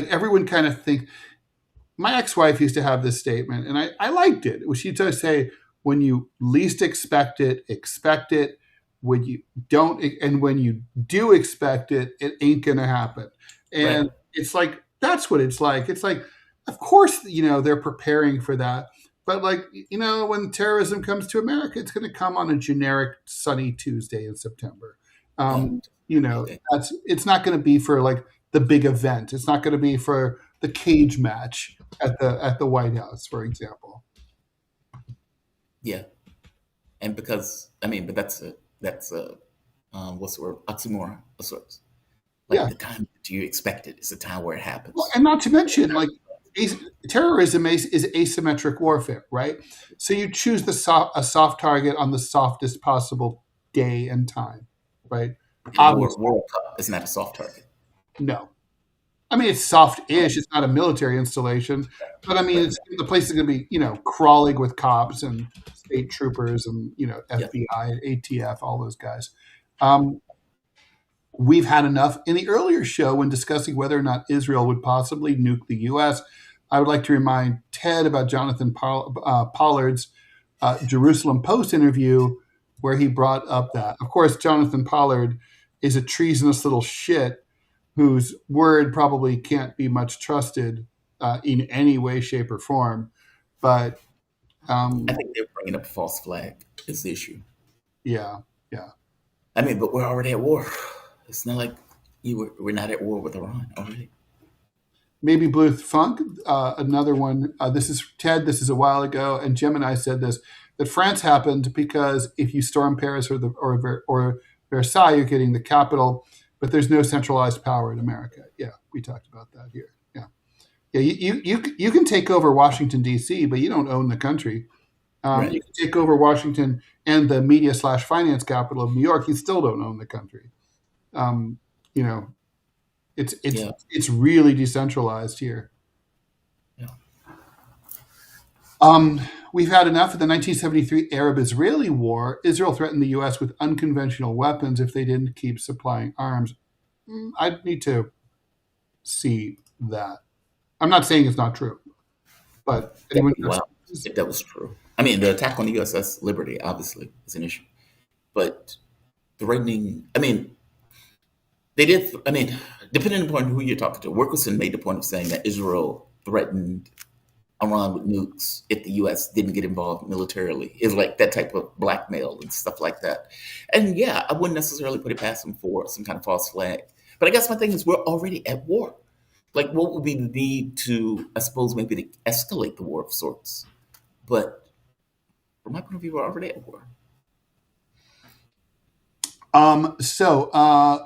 Speaker 1: everyone kind of thinks. My ex-wife used to have this statement, and I liked it. She'd say, "When you least expect it, expect it. When you don't, and when you do expect it, it ain't gonna happen." And It's like that's what it's like. It's like, of course, they're preparing for that, but like, when terrorism comes to America, it's going to come on a generic sunny Tuesday in September. It's not going to be for like the big event. It's not going to be for the cage match at the White House, for example.
Speaker 3: Yeah, and because but that's what's the word? Oxymoron of sorts. Like the time do you expect it is the time where it happens.
Speaker 1: Well, and not to mention, like terrorism is asymmetric warfare, right? So you choose a soft target on the softest possible day and time, right?
Speaker 3: World Cup is not a soft target.
Speaker 1: No. I mean, it's soft-ish. It's not a military installation. But, I mean, the place is going to be, crawling with cops and state troopers and, FBI, ATF, all those guys. We've had enough. In the earlier show, when discussing whether or not Israel would possibly nuke the U.S., I would like to remind Ted about Jonathan Pollard's Jerusalem Post interview where he brought up that. Of course, Jonathan Pollard is a treasonous little shit whose word probably can't be much trusted in any way, shape, or form. But
Speaker 3: I think they're bringing up a false flag is the issue.
Speaker 1: Yeah.
Speaker 3: I mean, but we're already at war. It's not like we're not at war with Iran already.
Speaker 1: Maybe Blue Funk, another one. This is Ted. This is a while ago, and Gemini said this: that France happened because if you storm Paris or Versailles, you're getting the capital, but there's no centralized power in America. Yeah, we talked about that here. Yeah. You can take over Washington D.C., but you don't own the country.
Speaker 3: Right.
Speaker 1: You can take over Washington and the media/finance capital of New York. You still don't own the country. It's really decentralized here.
Speaker 3: Yeah.
Speaker 1: We've had enough of the 1973 Arab-Israeli War. Israel threatened the U.S. with unconventional weapons if they didn't keep supplying arms. I'd need to see that. I'm not saying it's not true, but anyone
Speaker 3: if that was true. I mean, the attack on the USS Liberty obviously is an issue, but threatening. I mean, they did. I mean, depending upon who you're talking to, Wilkerson made the point of saying that Israel threatened Iran with nukes if the U.S. didn't get involved militarily. It's like that type of blackmail and stuff like that. And yeah, I wouldn't necessarily put it past them for some kind of false flag. But I guess my thing is we're already at war. Like, what would be the need to, I suppose, maybe to escalate the war of sorts? But from my point of view, we're already at war.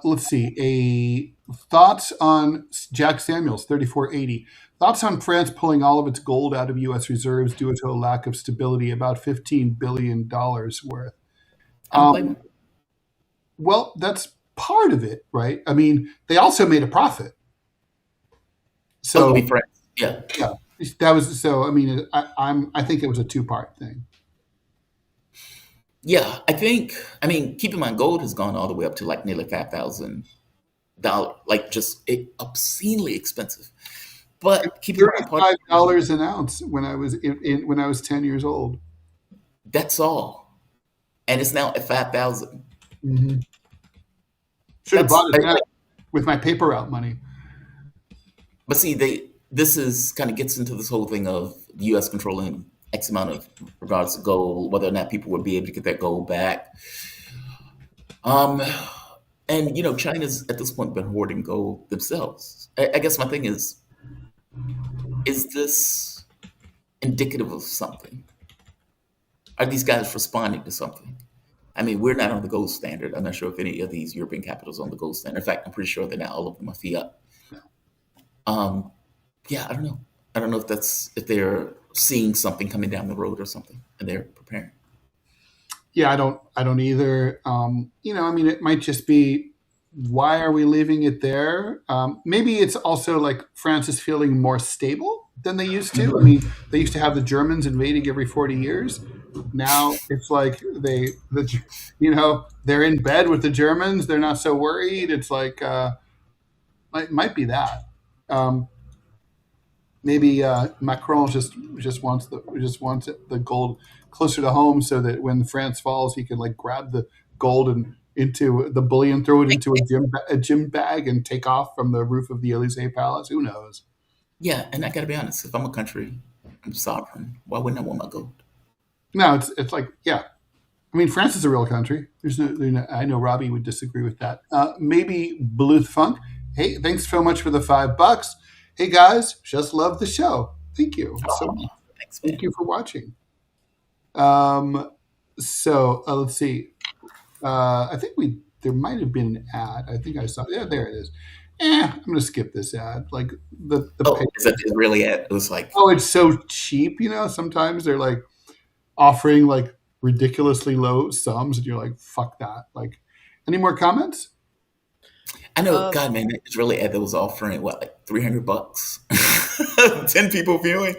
Speaker 1: Let's see. Thoughts on Jack Samuels, 3480. Thoughts on France pulling all of its gold out of U.S. reserves due to a lack of stability, about $15 billion worth.
Speaker 3: I don't blame them.
Speaker 1: Well, that's part of it, right? I mean, they also made a profit. So,
Speaker 3: be France. Yeah.
Speaker 1: That was so. I mean, I think it was a two-part thing.
Speaker 3: Yeah, I mean, keep in mind, gold has gone all the way up to like nearly $5,000, like just obscenely expensive. But keep in mind,
Speaker 1: $35 an ounce when I was when I was 10 years old.
Speaker 3: That's all, and it's now at 5,000.
Speaker 1: Mm-hmm. Should have bought it now with my paper route money.
Speaker 3: But see, this is kind of gets into this whole thing of the U.S. controlling X amount of regards to gold, whether or not people would be able to get that gold back. And China's at this point been hoarding gold themselves. I guess my thing is this indicative of something? Are these guys responding to something? I mean, we're not on the gold standard. I'm not sure if any of these European capitals are on the gold standard. In fact, I'm pretty sure that now all of them are fiat. Yeah, I don't know. I don't know if they're seeing something coming down the road or something, and they're preparing.
Speaker 1: Yeah, I don't either. I mean, it might just be, why are we leaving it there? Maybe it's also like France is feeling more stable than they used to. I mean, they used to have the Germans invading every 40 years. Now it's like they're in bed with the Germans. They're not so worried. It's like it might be that. Maybe Macron just wants the gold closer to home, so that when France falls, he can like grab the gold and into the bullion, throw it into a gym bag, and take off from the roof of the Elysee Palace. Who knows?
Speaker 3: Yeah, and I got to be honest. If I'm a country, I'm sovereign. Why wouldn't I want my gold?
Speaker 1: No, it's like, yeah. I mean, France is a real country. I know Robbie would disagree with that. Maybe Bluth Funk. Hey, thanks so much for the $5. Hey guys, just love the show. Thank you so much.
Speaker 3: Thanks, man.
Speaker 1: Thank you for watching. Let's see. I think there might have been an ad. I think I saw. Yeah, there it is. I'm gonna skip this ad. Like the
Speaker 3: is that really ad? It was like,
Speaker 1: it's so cheap. Sometimes they're like offering like ridiculously low sums, and you're like, fuck that. Like, any more comments?
Speaker 3: I know, God, man, it's really ad that was offering like $300, 10 people viewing,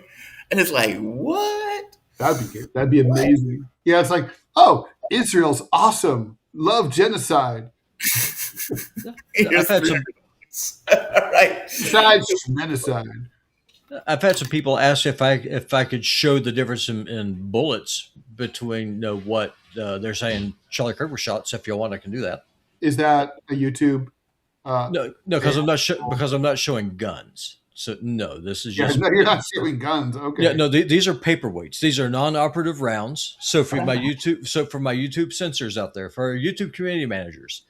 Speaker 3: and it's like, what?
Speaker 1: That'd be good. That'd be amazing. Yeah, it's like, oh, Israel's awesome. Love genocide.
Speaker 2: I've had some,
Speaker 3: right.
Speaker 1: Besides genocide.
Speaker 2: I've had some people ask if I could show the difference in bullets between what they're saying Charlie Kirk was shot. So if you want, I can do that.
Speaker 1: Is that a YouTube?
Speaker 2: No, because I'm not showing guns. So no, this is just.
Speaker 1: No, you're not showing guns. Okay.
Speaker 2: Yeah, no, these are paperweights. These are non-operative rounds. So for my YouTube censors out there, for our YouTube community managers,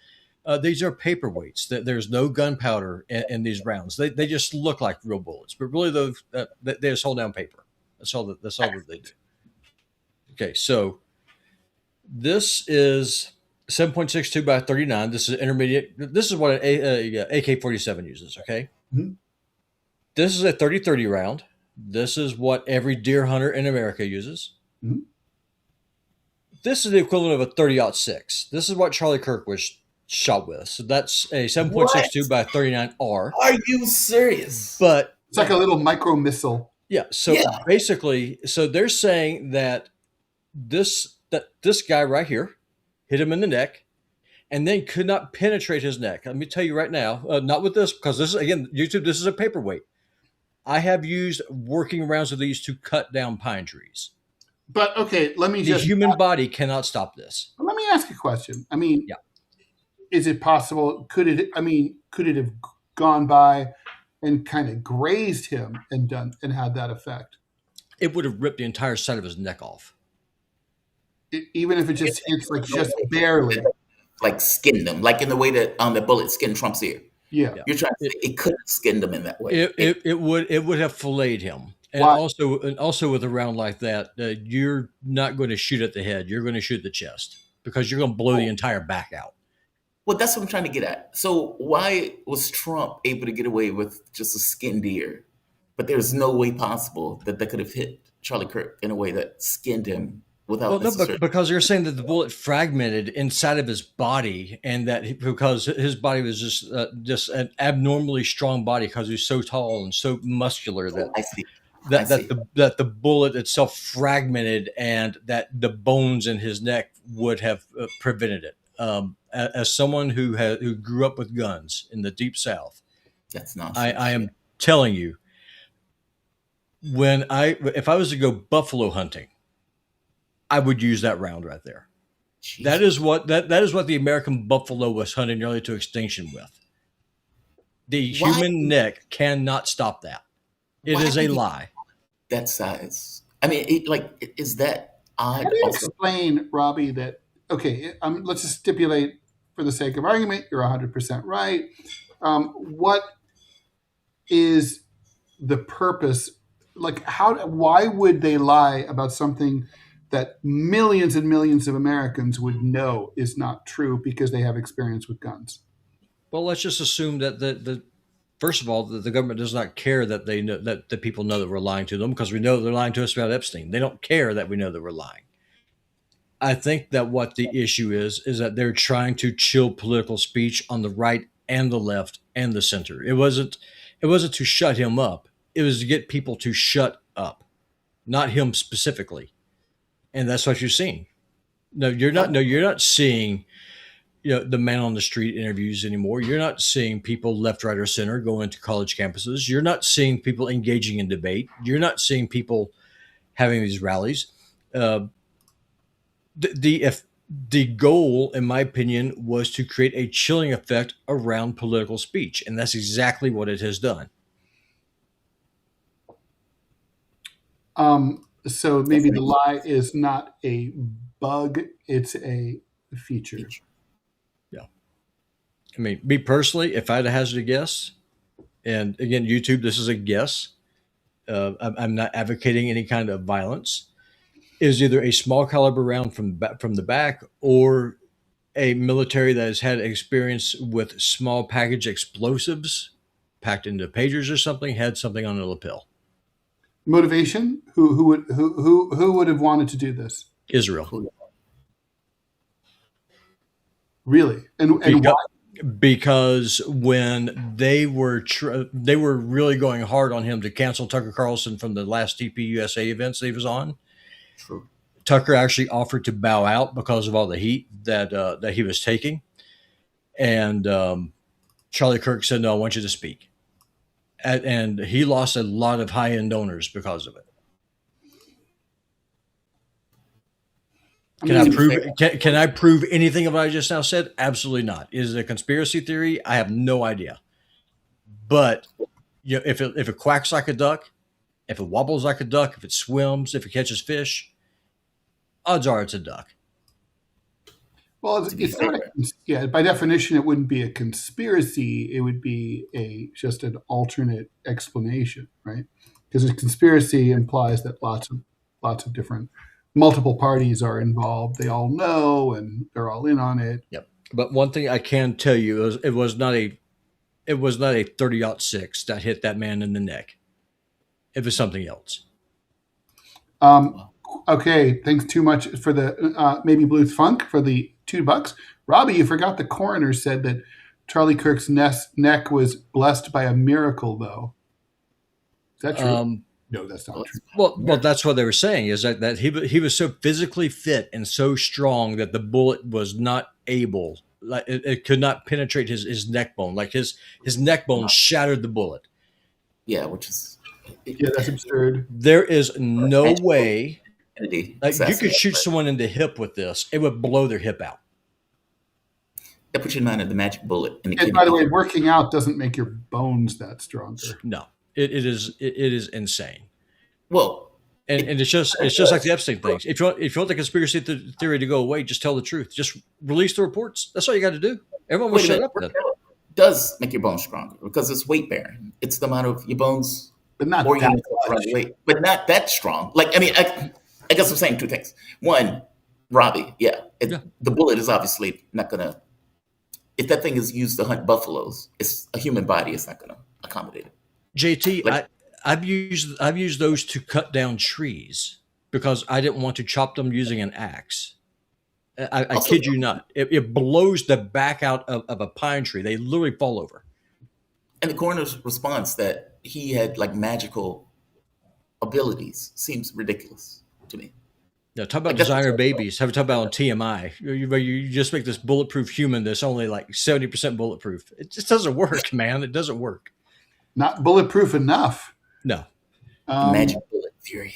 Speaker 2: these are paperweights. There's no gunpowder in these rounds. They just look like real bullets, but really they just hold down paper. That's all that they do. Okay, so this is 7.62 by 39. This is intermediate. This is what an AK-47 uses. Okay.
Speaker 1: Mm-hmm.
Speaker 2: This is a 30-30 round. This is what every deer hunter in America uses.
Speaker 1: Mm-hmm.
Speaker 2: This is the equivalent of a 30-06. This is what Charlie Kirk was shot with. So that's a 7.62 by 39R.
Speaker 3: Are you serious?
Speaker 2: But
Speaker 1: it's like a little micro missile.
Speaker 2: Yeah. So basically, they're saying that this guy right here hit him in the neck, and then could not penetrate his neck. Let me tell you right now, not with this, because this is, again, YouTube, this is a paperweight. I have used working rounds of these to cut down pine trees.
Speaker 1: But, okay,
Speaker 2: the human body cannot stop this.
Speaker 1: Let me ask a question. I mean, is it possible, could it have gone by and kind of grazed him and had that effect?
Speaker 2: It would have ripped the entire side of his neck off.
Speaker 1: Even if it just hits like just barely,
Speaker 3: like skinned them, like in the way that the bullet skinned Trump's ear.
Speaker 1: Yeah,
Speaker 3: you're trying to say it could have skinned him in that way.
Speaker 2: It would have filleted him, And also with a round like that, you're not going to shoot at the head. You're going to shoot at the chest because you're going to blow the entire back out.
Speaker 3: Well, that's what I'm trying to get at. So why was Trump able to get away with just a skinned ear, but there's no way possible that they could have hit Charlie Kirk in a way that skinned him without
Speaker 2: Well, no,
Speaker 3: necessarily?
Speaker 2: because they're saying that the bullet fragmented inside of his body, and that because his body was just an abnormally strong body because he's so tall and so muscular that
Speaker 3: I see.
Speaker 2: that the bullet itself fragmented, and that the bones in his neck would have prevented it. As someone who grew up with guns in the Deep South,
Speaker 3: That's nonsense.
Speaker 2: I am telling you, if I was to go buffalo hunting, I would use that round right there.
Speaker 3: Jeez.
Speaker 2: That is what the American buffalo was hunted nearly to extinction with. The
Speaker 3: Why-
Speaker 2: human neck cannot stop that. It
Speaker 3: Why
Speaker 2: is a
Speaker 3: would he-
Speaker 2: lie.
Speaker 3: that size. I mean, is that odd?
Speaker 1: How do you
Speaker 3: Also?
Speaker 1: explain, Robbie, that, okay, let's just stipulate for the sake of argument, you're 100% right. What is the purpose? Like, why would they lie about something that millions and millions of Americans would know is not true because they have experience with guns?
Speaker 2: Well, let's just assume that the first of all, that the government does not care that they know that the people know that we're lying to them, because we know they're lying to us about Epstein. They don't care that we know that we're lying. I think that what the issue is that they're trying to chill political speech on the right and the left and the center. It wasn't to shut him up. It was to get people to shut up, not him specifically. And that's what you're seeing. No, you're not seeing, the man on the street interviews anymore. You're not seeing people left, right, or center go into college campuses. You're not seeing people engaging in debate. You're not seeing people having these rallies. The goal, in my opinion, was to create a chilling effect around political speech, and that's exactly what it has done.
Speaker 1: So maybe the lie is not a bug; it's a feature.
Speaker 2: Yeah. I mean, me personally, if I had to hazard a guess, and again, YouTube, this is a guess. I'm not advocating any kind of violence. Is either a small caliber round from the back, or a military that has had experience with small package explosives packed into pagers or something, had something on a lapel.
Speaker 1: Motivation? Who would have wanted to do this?
Speaker 2: Israel.
Speaker 1: Really? And why?
Speaker 2: Because when they were really going hard on him to cancel Tucker Carlson from the last TPUSA events that he was on,
Speaker 3: True.
Speaker 2: Tucker actually offered to bow out because of all the heat that he was taking, and Charlie Kirk said, "No, I want you to speak," and he lost a lot of high-end donors because of it. Can I prove anything of what I just now said? Absolutely not. Is it a conspiracy theory? I have no idea. But if it quacks like a duck, if it wobbles like a duck, if it swims, if it catches fish, odds are it's a duck.
Speaker 1: Well, it's not. By definition, it wouldn't be a conspiracy. It would be just an alternate explanation, right? Because a conspiracy implies that lots of different multiple parties are involved. They all know and they're all in on it.
Speaker 2: Yep. But one thing I can tell you is it was not a 30-06 that hit that man in the neck. It was something else.
Speaker 1: Okay, thanks too much for the maybe Blues Funk for the $2. Robbie, you forgot the coroner said that Charlie Kirk's neck was blessed by a miracle, though. Is that true? No, that's not true.
Speaker 2: Well, that's what they were saying, is that he was so physically fit and so strong that the bullet was not able, like it could not penetrate his neck bone. Like his neck bone shattered the bullet.
Speaker 3: Yeah, which is
Speaker 1: that's absurd.
Speaker 2: There is no way.
Speaker 3: Like
Speaker 2: you could shoot someone in the hip with this; it would blow their hip out.
Speaker 3: That puts you in mind of the magic bullet.
Speaker 1: And by the way, working out doesn't make your bones that stronger.
Speaker 2: No, it is insane.
Speaker 3: Well,
Speaker 2: and it's just like the Epstein things. If you want the conspiracy theory to go away, just tell the truth. Just release the reports. That's all you got to do. Everyone will shut up.
Speaker 3: It does make your bones stronger because it's weight bearing. It's the amount of your bones
Speaker 1: but not
Speaker 3: or you
Speaker 1: that
Speaker 3: know, run
Speaker 1: much.
Speaker 3: away, but not that strong. Like, I mean, I guess I'm saying two things. One, Robbie, yeah,
Speaker 2: Yeah.
Speaker 3: the bullet is obviously not gonna. If that thing is used to hunt buffaloes, it's a human body. It's not gonna accommodate it.
Speaker 2: JT,
Speaker 3: Like,
Speaker 2: I've used those to cut down trees because I didn't want to chop them using an axe. I
Speaker 3: also,
Speaker 2: kid you not. It blows the back out of a pine tree. They literally fall over.
Speaker 3: and the coroner's response that he had like magical abilities seems ridiculous to me.
Speaker 2: Yeah, talk about
Speaker 3: Like that's
Speaker 2: designer babies. Have a talk about on TMI. You just make this bulletproof human that's only like 70% bulletproof. It just doesn't work, man. It doesn't work.
Speaker 1: Not bulletproof enough.
Speaker 2: No.
Speaker 3: the magic bullet theory.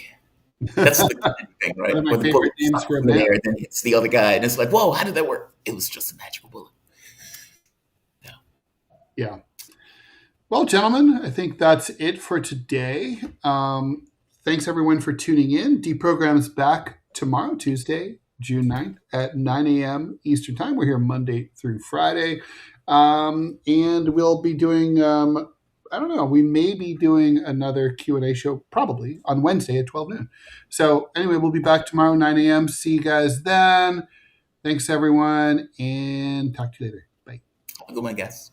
Speaker 3: That's the thing, right?
Speaker 1: One of my
Speaker 3: When the
Speaker 1: favorite
Speaker 3: bullet
Speaker 1: names
Speaker 3: stops
Speaker 1: for a
Speaker 3: in the
Speaker 1: man.
Speaker 3: air, then hits the other guy, and it's like, whoa, how did that work? It was just a magical bullet.
Speaker 1: Yeah. Well, gentlemen, I think that's it for today. Thanks, everyone, for tuning in. DeProgram is back tomorrow, Tuesday, June 9th at 9 a.m. Eastern Time. We're here Monday through Friday. And we'll be doing, I don't know, we may be doing another Q&A show probably on Wednesday at 12 noon. So anyway, we'll be back tomorrow, 9 a.m. See you guys then. Thanks, everyone, and talk to you later. Bye.
Speaker 3: Have a good one, guys.